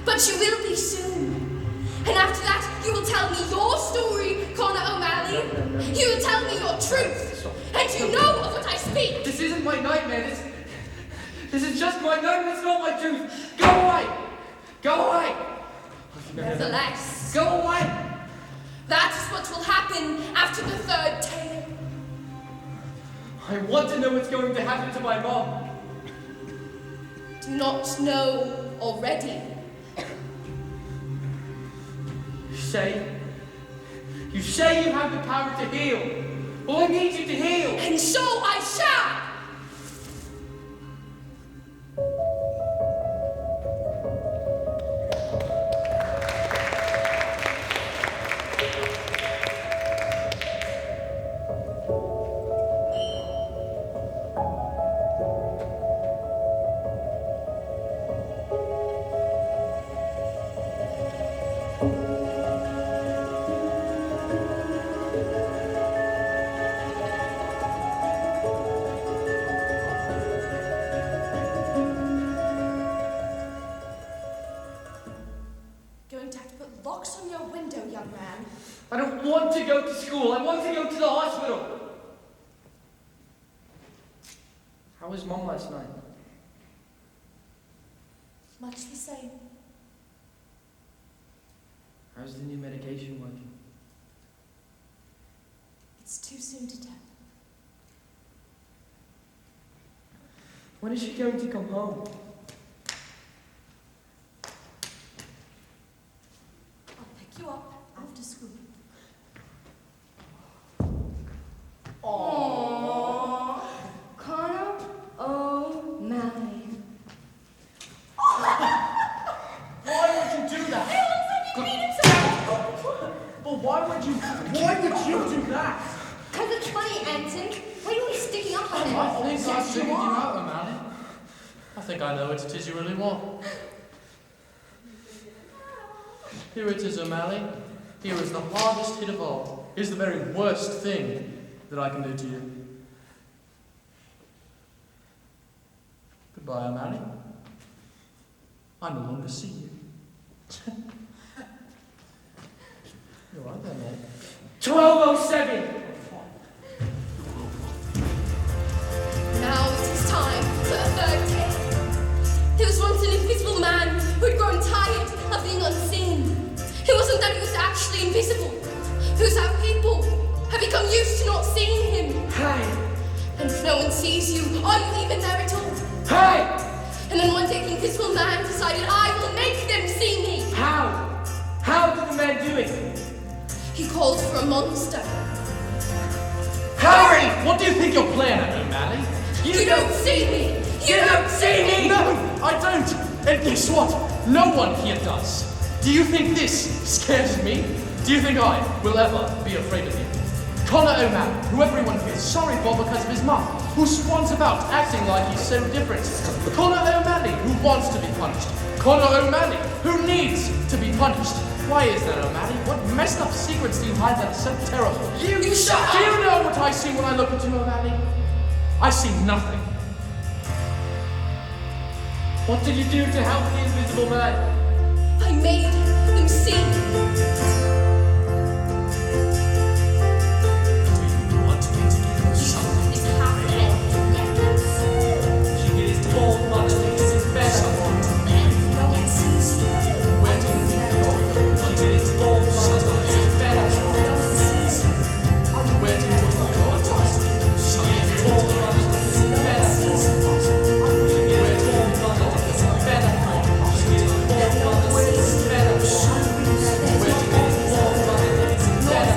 But you will be soon. And after that, you will tell me your story, Connor O'Malley. No. You will tell me your truth. Stop. And you know of what I speak. This isn't my nightmare. This is just my nightmare. It's not my truth. Go away! Go away! Nevertheless, Go away! that is what will happen after the third tale. I want to know what's going to happen to my mom. Do not know already. You say you have the power to heal. Well, I need you to heal. And so I shall! How was Mum last night? Much the same. How's the new medication working? It's too soon to tell. When is she going to come home? I'll pick you up after school. Aww. Connor O'Malley. Why would you do that? But why would you do that? Because it's funny, Anton. Why are you always sticking up on I it? think I've figured you out, O'Malley. I think I know what it is you really want. Here it is, O'Malley. Here is the hardest hit of all. Here's the very worst thing that I can do to you. Goodbye, O'Malley. I no longer see you. You're right there, mate. 12:07! Now it is time for a third tale. He was once an invisible man who had grown tired of being unseen. It wasn't that he was actually invisible. It was how people have become used to not seeing him. Hey! And if no one sees you, are you even there at all? Hey! And then one day the invisible man decided, I will make them see me. How? How did the man do it? He called for a monster. Harry! What do you think you're playing at, O'Malley? You don't see me! You don't see me! No, I don't! And guess what? No one here does. Do you think this scares me? Do you think I will ever be afraid of you? Connor O'Malley, who everyone feels sorry for because of his mum, who swans about acting like he's so different. Connor O'Malley, who wants to be punished. Connor O'Malley, who needs to be punished. Why is that, O'Malley? What messed up secrets do you hide that are so terrible? You shut up! Do you know what I see when I look at you, O'Malley? I see nothing. What did you do to help the invisible man? I made them see me. Want me to give you something? It's happening. Let them see. She is told much things is better. No one sees you. Where do you think you're going? She is told much things is better. No one sees you. Where do you think you're going? She is told much things is better. She is told much things is better. She is told much things is better.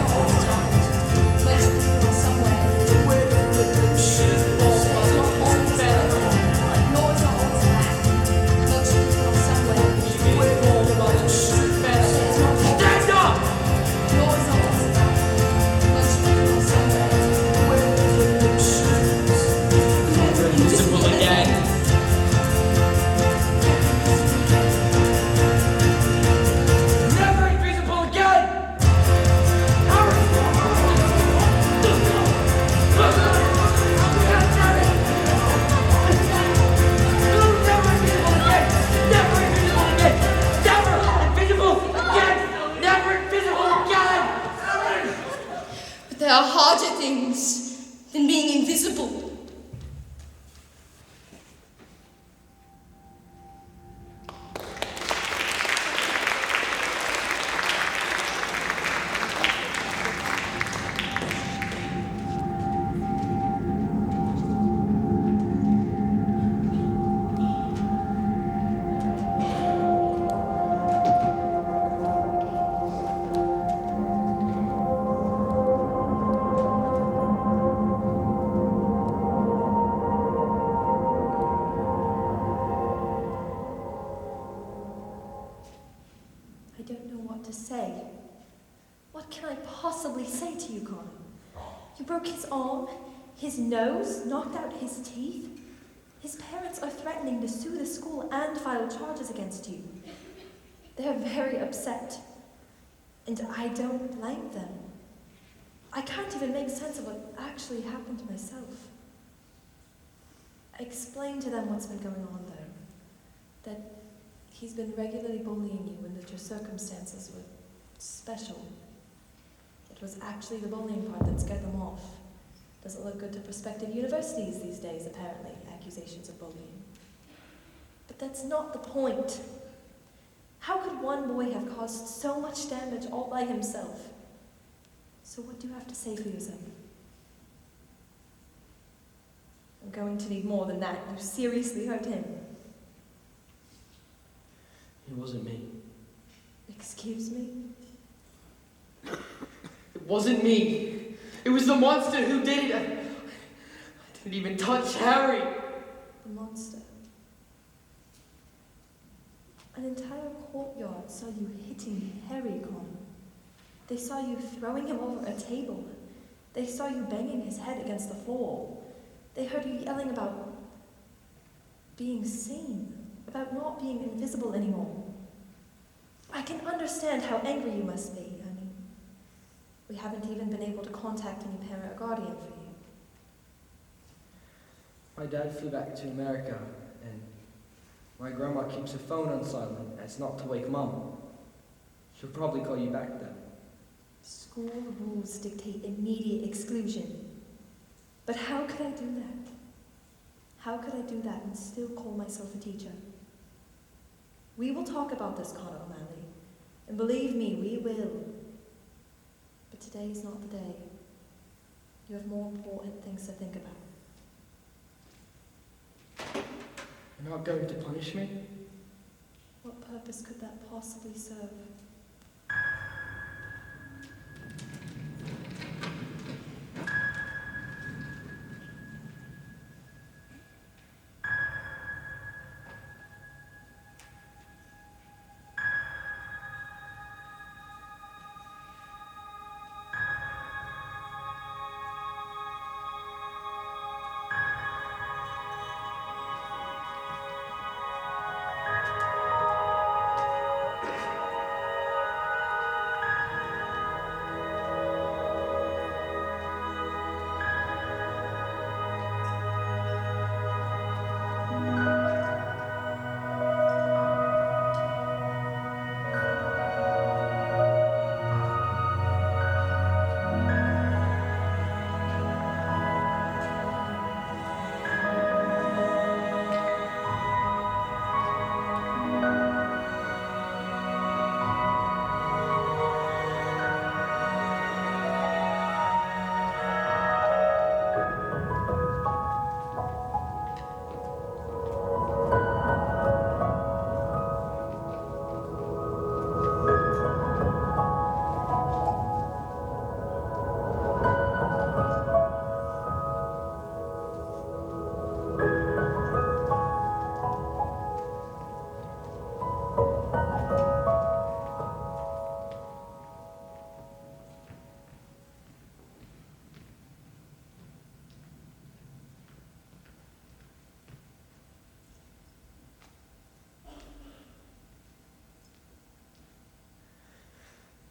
There are harder things than being invisible. I don't know what to say. What can I possibly say to you, Connor? You broke his arm, his nose, knocked out his teeth. His parents are threatening to sue the school and file charges against you. They're very upset, and I don't blame them. I can't even make sense of what actually happened to myself. I explained to them what's been going on, though. That he's been regularly bullying you and that your circumstances were special. It was actually the bullying part that scared them off. Doesn't look good to prospective universities these days, apparently, accusations of bullying. But that's not the point. How could one boy have caused so much damage all by himself? So what do you have to say for yourself? I'm going to need more than that. You seriously hurt him. It wasn't me. Excuse me? It wasn't me. It was the monster who did it. I didn't even touch Harry. The monster. An entire courtyard saw you hitting Harry, Connor. They saw you throwing him over a table. They saw you banging his head against the floor. They heard you yelling about being sane, about not being invisible anymore. I can understand how angry you must be. I mean, we haven't even been able to contact any parent or guardian for you. My dad flew back to America, and my grandma keeps her phone on silent as not to wake Mom. She'll probably call you back then. School rules dictate immediate exclusion. But how could I do that? How could I do that and still call myself a teacher? We will talk about this, Connor O'Malley. And believe me, we will. But today is not the day. You have more important things to think about. You're not going to punish me? What purpose could that possibly serve?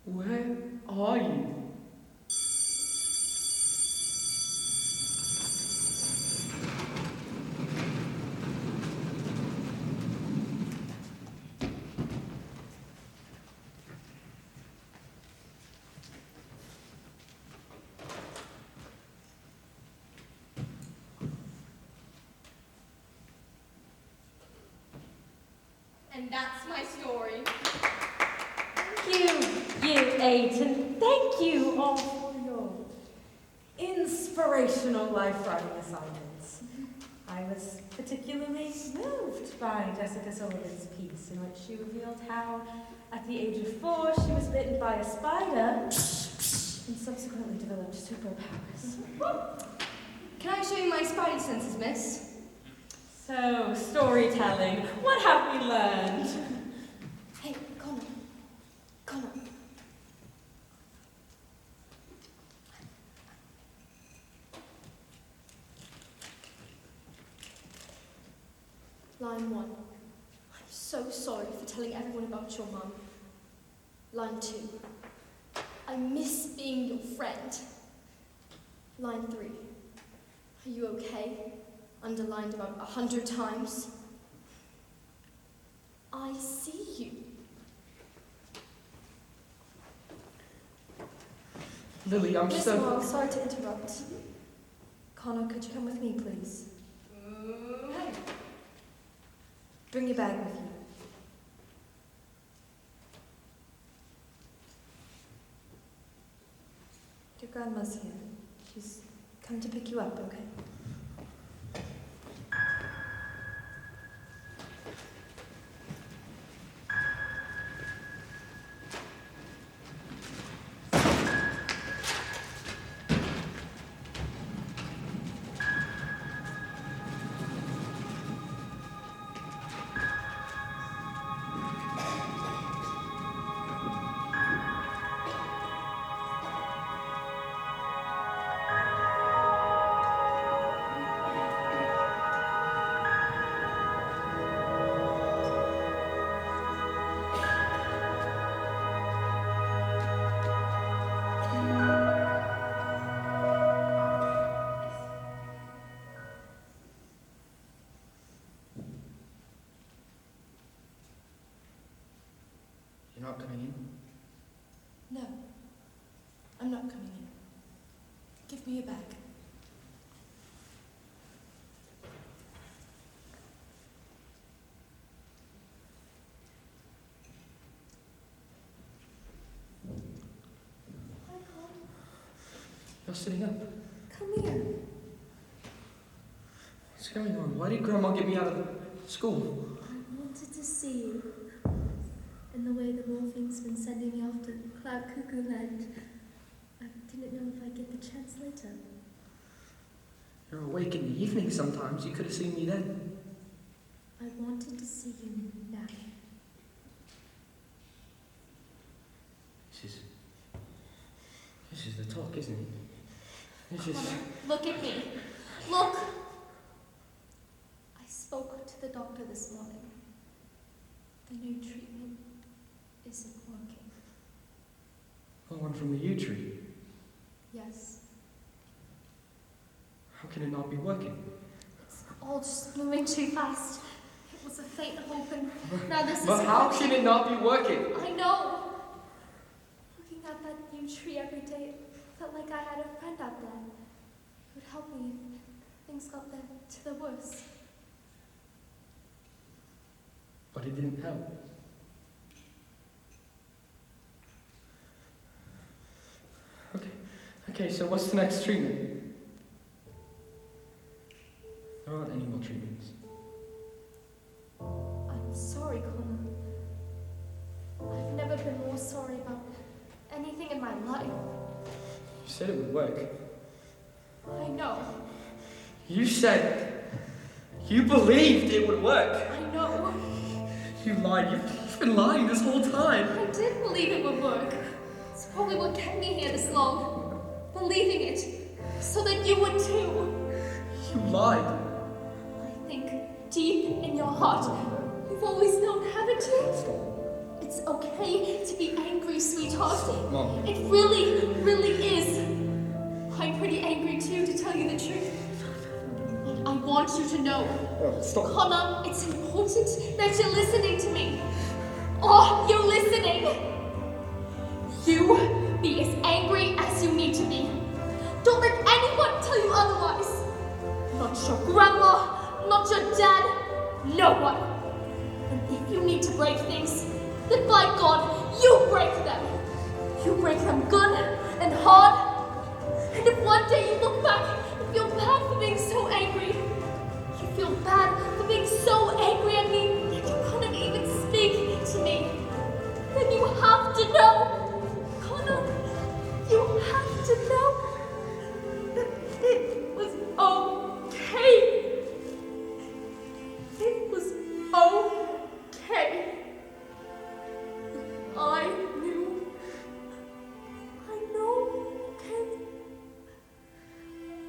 Where are you? And that's my story. Thank you, Year 8, and thank you all for your inspirational life-writing assignments. I was particularly moved by Jessica Sullivan's piece, in which she revealed how, at the age of 4, she was bitten by a spider and subsequently developed superpowers. Can I show you my spidey senses, miss? So, storytelling, what have we learned? Hey, Connor. Connor. Line 1. I'm so sorry for telling everyone about your mum. Line 2. I miss being your friend. Line 3. Are you okay? Underlined about 100 times. I see you. Lily, I'm Miss so... Moore, sorry to interrupt. Connor, could you come with me, please? Bring your bag with you. Your grandma's here. She's come to pick you up, okay? You're not coming in? No, I'm not coming in. Give me your bag. You're sitting up. Come here. What's going on? Why did Grandma get me out of school? I wanted to see you. And the way the morphine's been sending me off to Cloud Cuckoo Land, I didn't know if I'd get the chance later. You're awake in the evening sometimes. You could have seen me then. I wanted to see you now. This is the talk, isn't it? This is... Connor, look at me. Look! I spoke to the doctor this morning. The new treatment isn't working. The one from the yew tree. Yes. How can it not be working? It's all just moving too fast. It was a faint hope and now this is... But how can it not be working? I know! Looking at that yew tree every day, it felt like I had a friend out there who would help me if things got to the worst. But it didn't help. Okay, so what's the next treatment? There aren't any more treatments. I'm sorry, Connor. I've never been more sorry about anything in my life. You said it would work. I know. You said you believed it would work. I know. You lied. You've been lying this whole time. I did believe it would work. It's probably what kept me here this long. Believing it. So that you would too. You lied. I think deep in your heart, you've always known, haven't you? It's okay to be angry, sweetheart. Stop, Mom. It really, really is. I'm pretty angry too, to tell you the truth. But I want you to know. Oh, stop. Connor, it's important that you're listening to me. Oh, you're listening. You be as angry as you need to be. Don't let anyone tell you otherwise. Not your grandma, not your dad, no one. And if you need to break things, then by God, you break them. You break them good and hard. And if one day you look back and feel bad for being so angry, you feel bad for being so angry at me that you couldn't even speak to me, then you have to know, Connor, you have to know that it was okay. It was okay. I knew. I know, okay?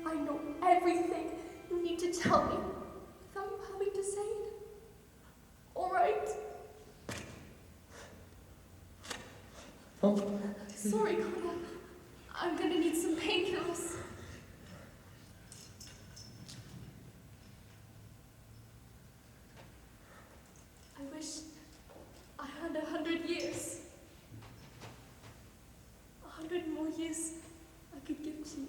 I know everything you need to tell me without having to say it. Alright? Oh. Sorry, Connor. I'm gonna need some painkillers. I wish I had 100 years. 100 more years I could give to you.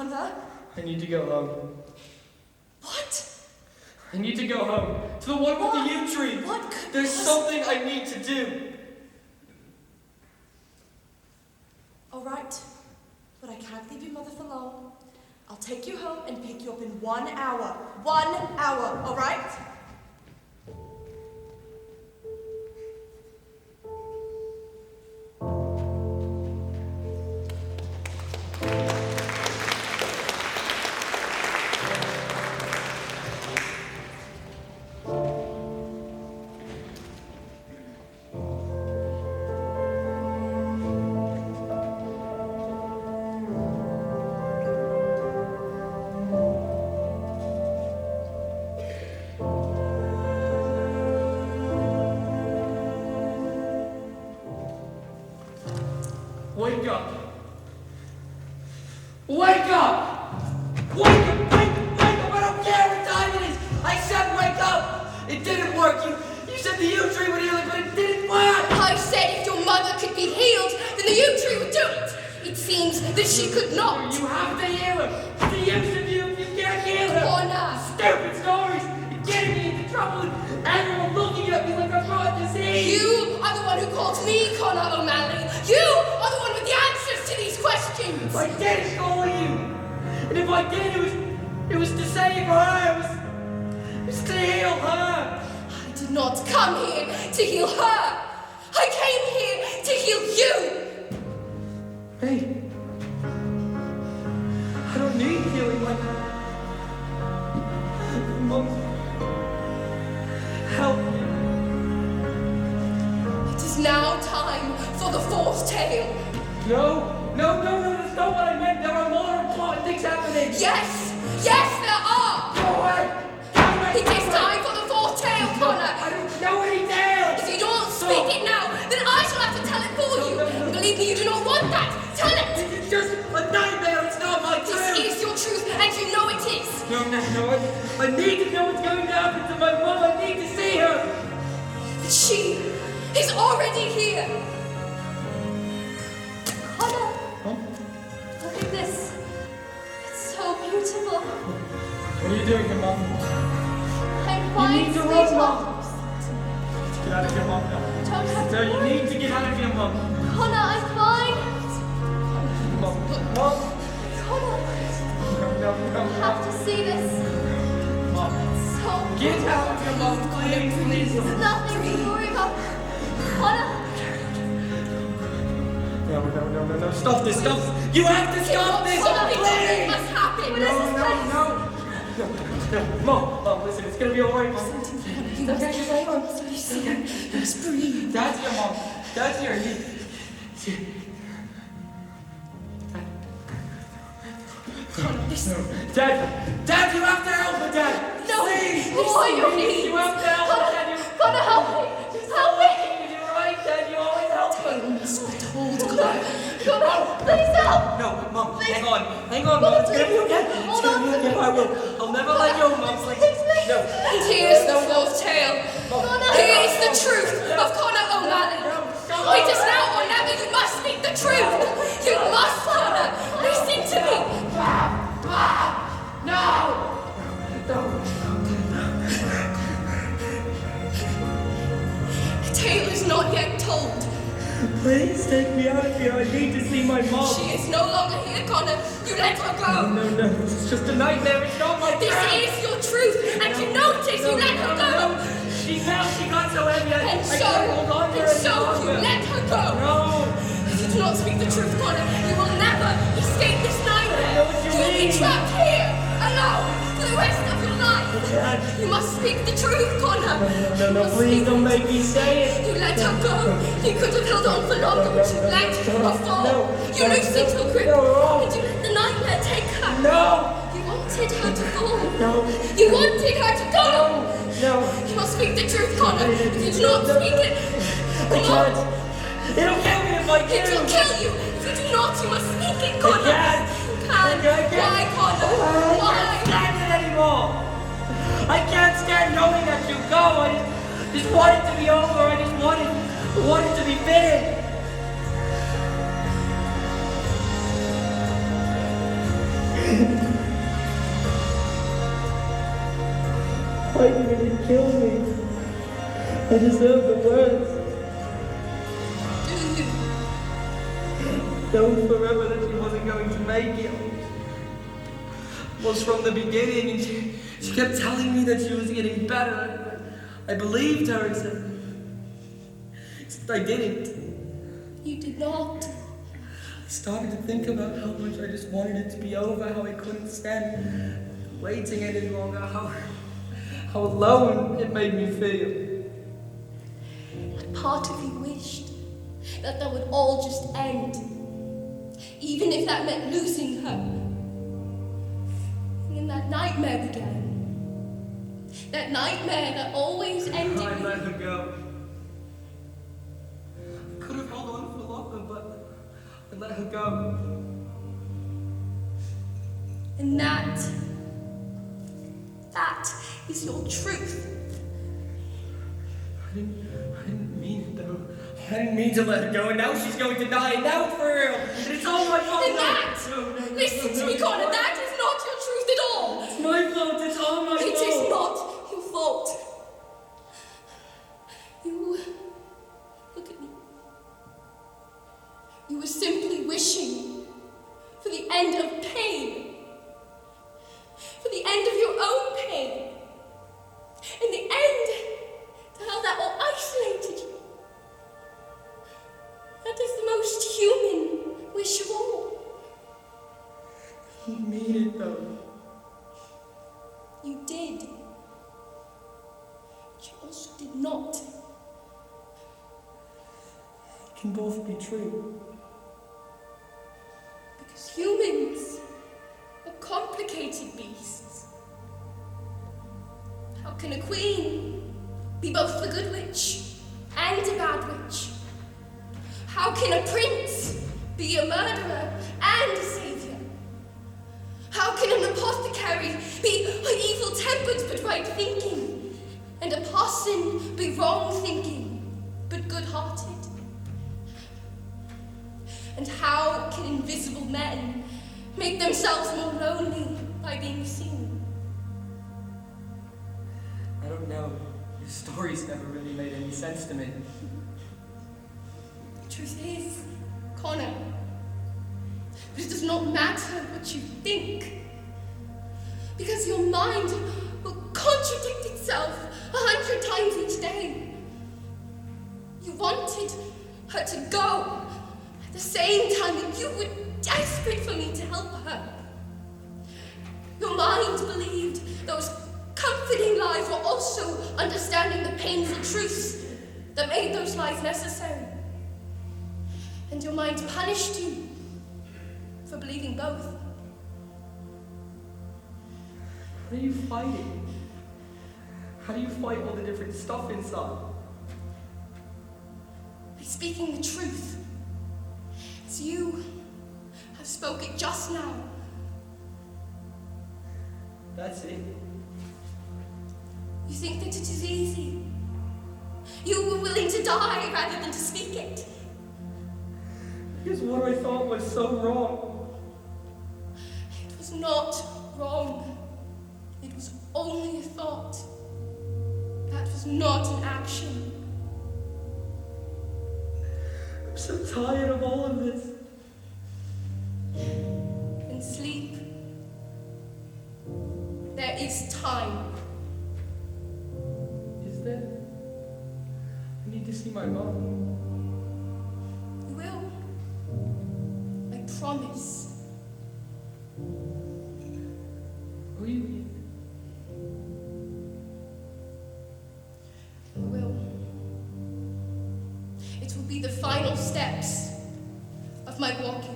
Connor? I need to go home. What? I need to go home. To the one with the yew tree. What could There's something I need to do. All right, but I can't leave your mother for long. I'll take you home and pick you up in 1 hour. 1 hour, all right? Wake up! Wake up! Wake up! Wake up! I don't care what time it is! I said wake up! It didn't work! You said the yew tree would heal it, but it didn't work! I said if your mother could be healed, then the yew tree would do it. It seems that she could not. You have to heal her! What's the use of you if you can't heal her? Connor! Stupid stories! You're getting me into trouble and everyone looking at me like I've got a disease! You are the one who called me Connor O'Malley. You are the one with the answers to these questions. I didn't call you! And if I did, it was to save her! It was to heal her! I did not come here to heal her. I came here to heal you. Hey, I don't need healing like that. Mom, help me. It is now time for the fourth tale. No, that's not what I meant. There are more important things happening. Yes, there are. Go away. It is time for the fourth tale, Connor. I don't know any tales. If you don't speak it now, then I shall have to tell it for you. And believe me, you do not want that. Tell it. It's just a nightmare. It's not my truth. This is your truth, and you know it is. No, I need to know what's going to happen to my mom. I need to see her. But she is already here. Connor, Huh? look at this. It's so beautiful. What are you doing here, Mom? I'm fine, need to run, sweetheart. Mom. Get out of here, Mom. Don't have No, to you worry. need to get out of here, Mom. Connor, I'm fine. Mom. Connor, No. you have to see this. Mom. So Get out of here, Mom. Please. There's nothing to worry about. Connor, No. Stop this. You have to stop this. Something Please. must happen. what is this place? No. Mom, listen. It's going to be all right, Mom. You must breathe. Dad's here, Mom. Dad's here. Dad, you have to help her, Dad. No. Please. Boy, you need. You have to help her, Dad. Connor, help me. Help me. You're right, Dad. You always help her. Connor, please help. No, Mom, hang on, Mom. It's gonna be okay. It's gonna be okay. I will. I'll never let go, Mom. Please. No. Here's the fourth tale. Here is the truth of Connor O'Malley. It is now or never. You must speak the truth. You must, Connor. Listen to me. No. The tale is not yet told. Please take me out of here. I need to see my mom. She is no longer here, Connor. You let her go. No. It's just a nightmare. It's not my This truth. is your truth, and you notice you let her go. She got so heavy. I And can't hold on to her any so you longer. let her go. No. If you do not speak the truth, Connor, you will never escape this nightmare. I know what you will be mean. trapped here, alone, for the rest of your life. Dad. You must speak the truth, Connor. No, please don't make me say it. You let her go. You could have held on for longer, but you let her fall. You loosened your grip, and you let the nightmare take her. No. You wanted her to fall. No. You wanted her to go. No. You must speak the truth, Connor. If you do not speak it, I can't. It'll kill me if I do. it will kill you. If you do not, you must speak it, Connor. can't. You can't. Why, Connor? I Why? can't stand it anymore. I can't stand knowing that you go. I just want it to be over. I just want it to be finished. Why didn't you kill me? I deserve the worst. Do you? Known forever that she wasn't going to make it. Was from the beginning, and she kept telling me that she was getting better. I believed her, except I didn't. You did not. I started to think about how much I just wanted it to be over, how I couldn't stand waiting any longer, how alone it made me feel. And part of you wished that would all just end, even if that meant losing her. And then that nightmare began. That nightmare that always ended. I let her go. I could have held on for longer, but I let her go. And that is your truth. I didn't mean it though. I didn't mean to let her go, and now she's going to die, and now it's for real. And it's all my fault. And that, listen to me, Connor, that is not your truth at all. It's my fault, it's all my fault. It is not your fault. You, look at me. You were simply wishing for the end of pain. For the end of your own pain. And the end to how that all isolated you. That is the most human wish of all. I didn't mean it though. You did. But you also did not. It can both be true. Because humans are complicated beasts. How can a queen be both a good witch and a bad witch? How can a prince be a murderer and a savior? How can an apothecary be evil-tempered but right-thinking, and a parson be wrong-thinking but good-hearted? And how can invisible men make themselves more lonely by being seen? I don't know. Your stories never really made any sense to me. The truth is, Connor, but it does not matter what you think, because your mind will contradict itself 100 times each day. You wanted her to go at the same time that you were desperate for me to help her. Your mind believed those comforting lies were also understanding the painful truths that made those lies necessary. And your mind punished you for believing both. How do you fight it? How do you fight all the different stuff inside? By speaking the truth, as you have spoken just now. That's it. You think that it is easy. You were willing to die rather than to speak it. Because what I thought was so wrong. It was not wrong. It was only a thought. That was not an action. I'm so tired of all of this. And sleep. There is time. Is there? I need to see my mom. You will. I promise. Will you? I will. It will be the final steps of my walking.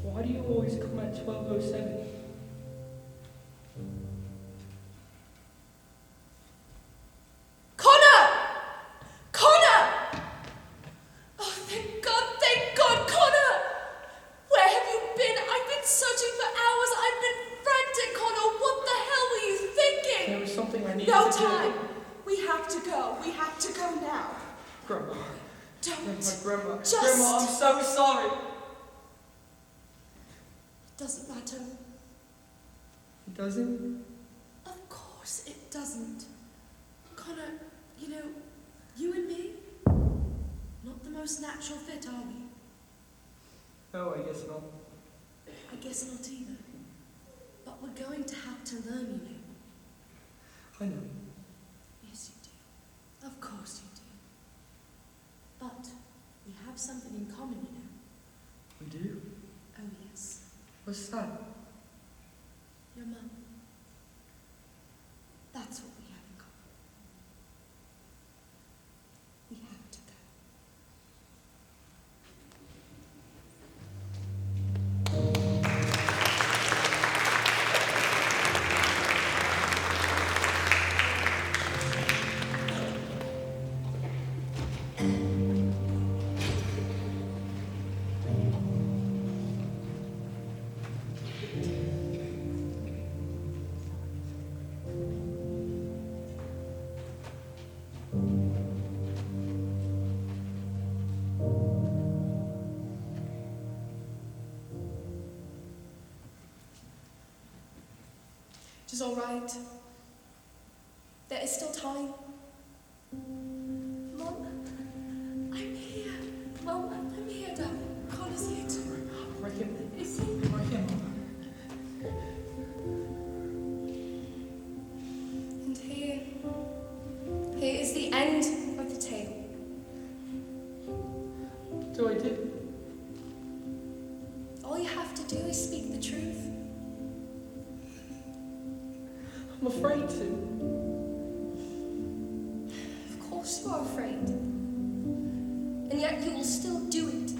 Why do you always come at 12:07? Connor! Connor! Oh, thank God, Connor! Where have you been? I've been searching for hours. I've been frantic, Connor. What the hell were you thinking? There was something I needed No to time. do. We have to go. We have to go now. Grandma. Don't. Grandma. Just- Grandma, I'm so sorry. Doesn't matter. It doesn't? Of course it doesn't. Connor, you know, you and me, not the most natural fit, are we? Oh, I guess not. I guess not either. But we're going to have to learn, you know. I know. Yes, you do. Of course you do. But we have something in common, you know. We do? Oh, yes. What's that? Your mum. That's what we have in common. We have to go. It is all right. There is still time. Mum, I'm here. Mum, I'm here, darling. Connor's here too. Right here. Is he? Right here, Mom. And here is the end of the tale. Do I do? All you have to do is speak the truth. I'm afraid to. Of course you are afraid. And yet you will still do it.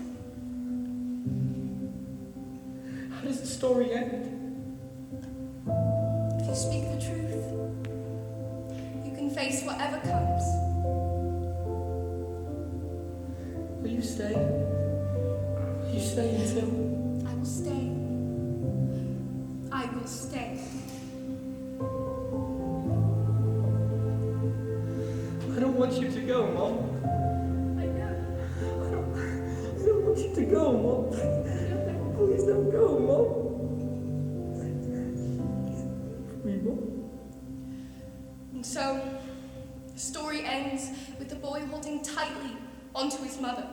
How does the story end? If you speak the truth, you can face whatever comes. Will you stay? Will you stay until? I will stay. I will stay. I don't want you to go, Mom. I know. I don't want you to go, Mom. Please don't go, Mom. Please, Mom. And so, the story ends with the boy holding tightly onto his mother.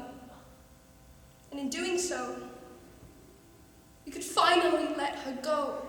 And in doing so, you could finally let her go.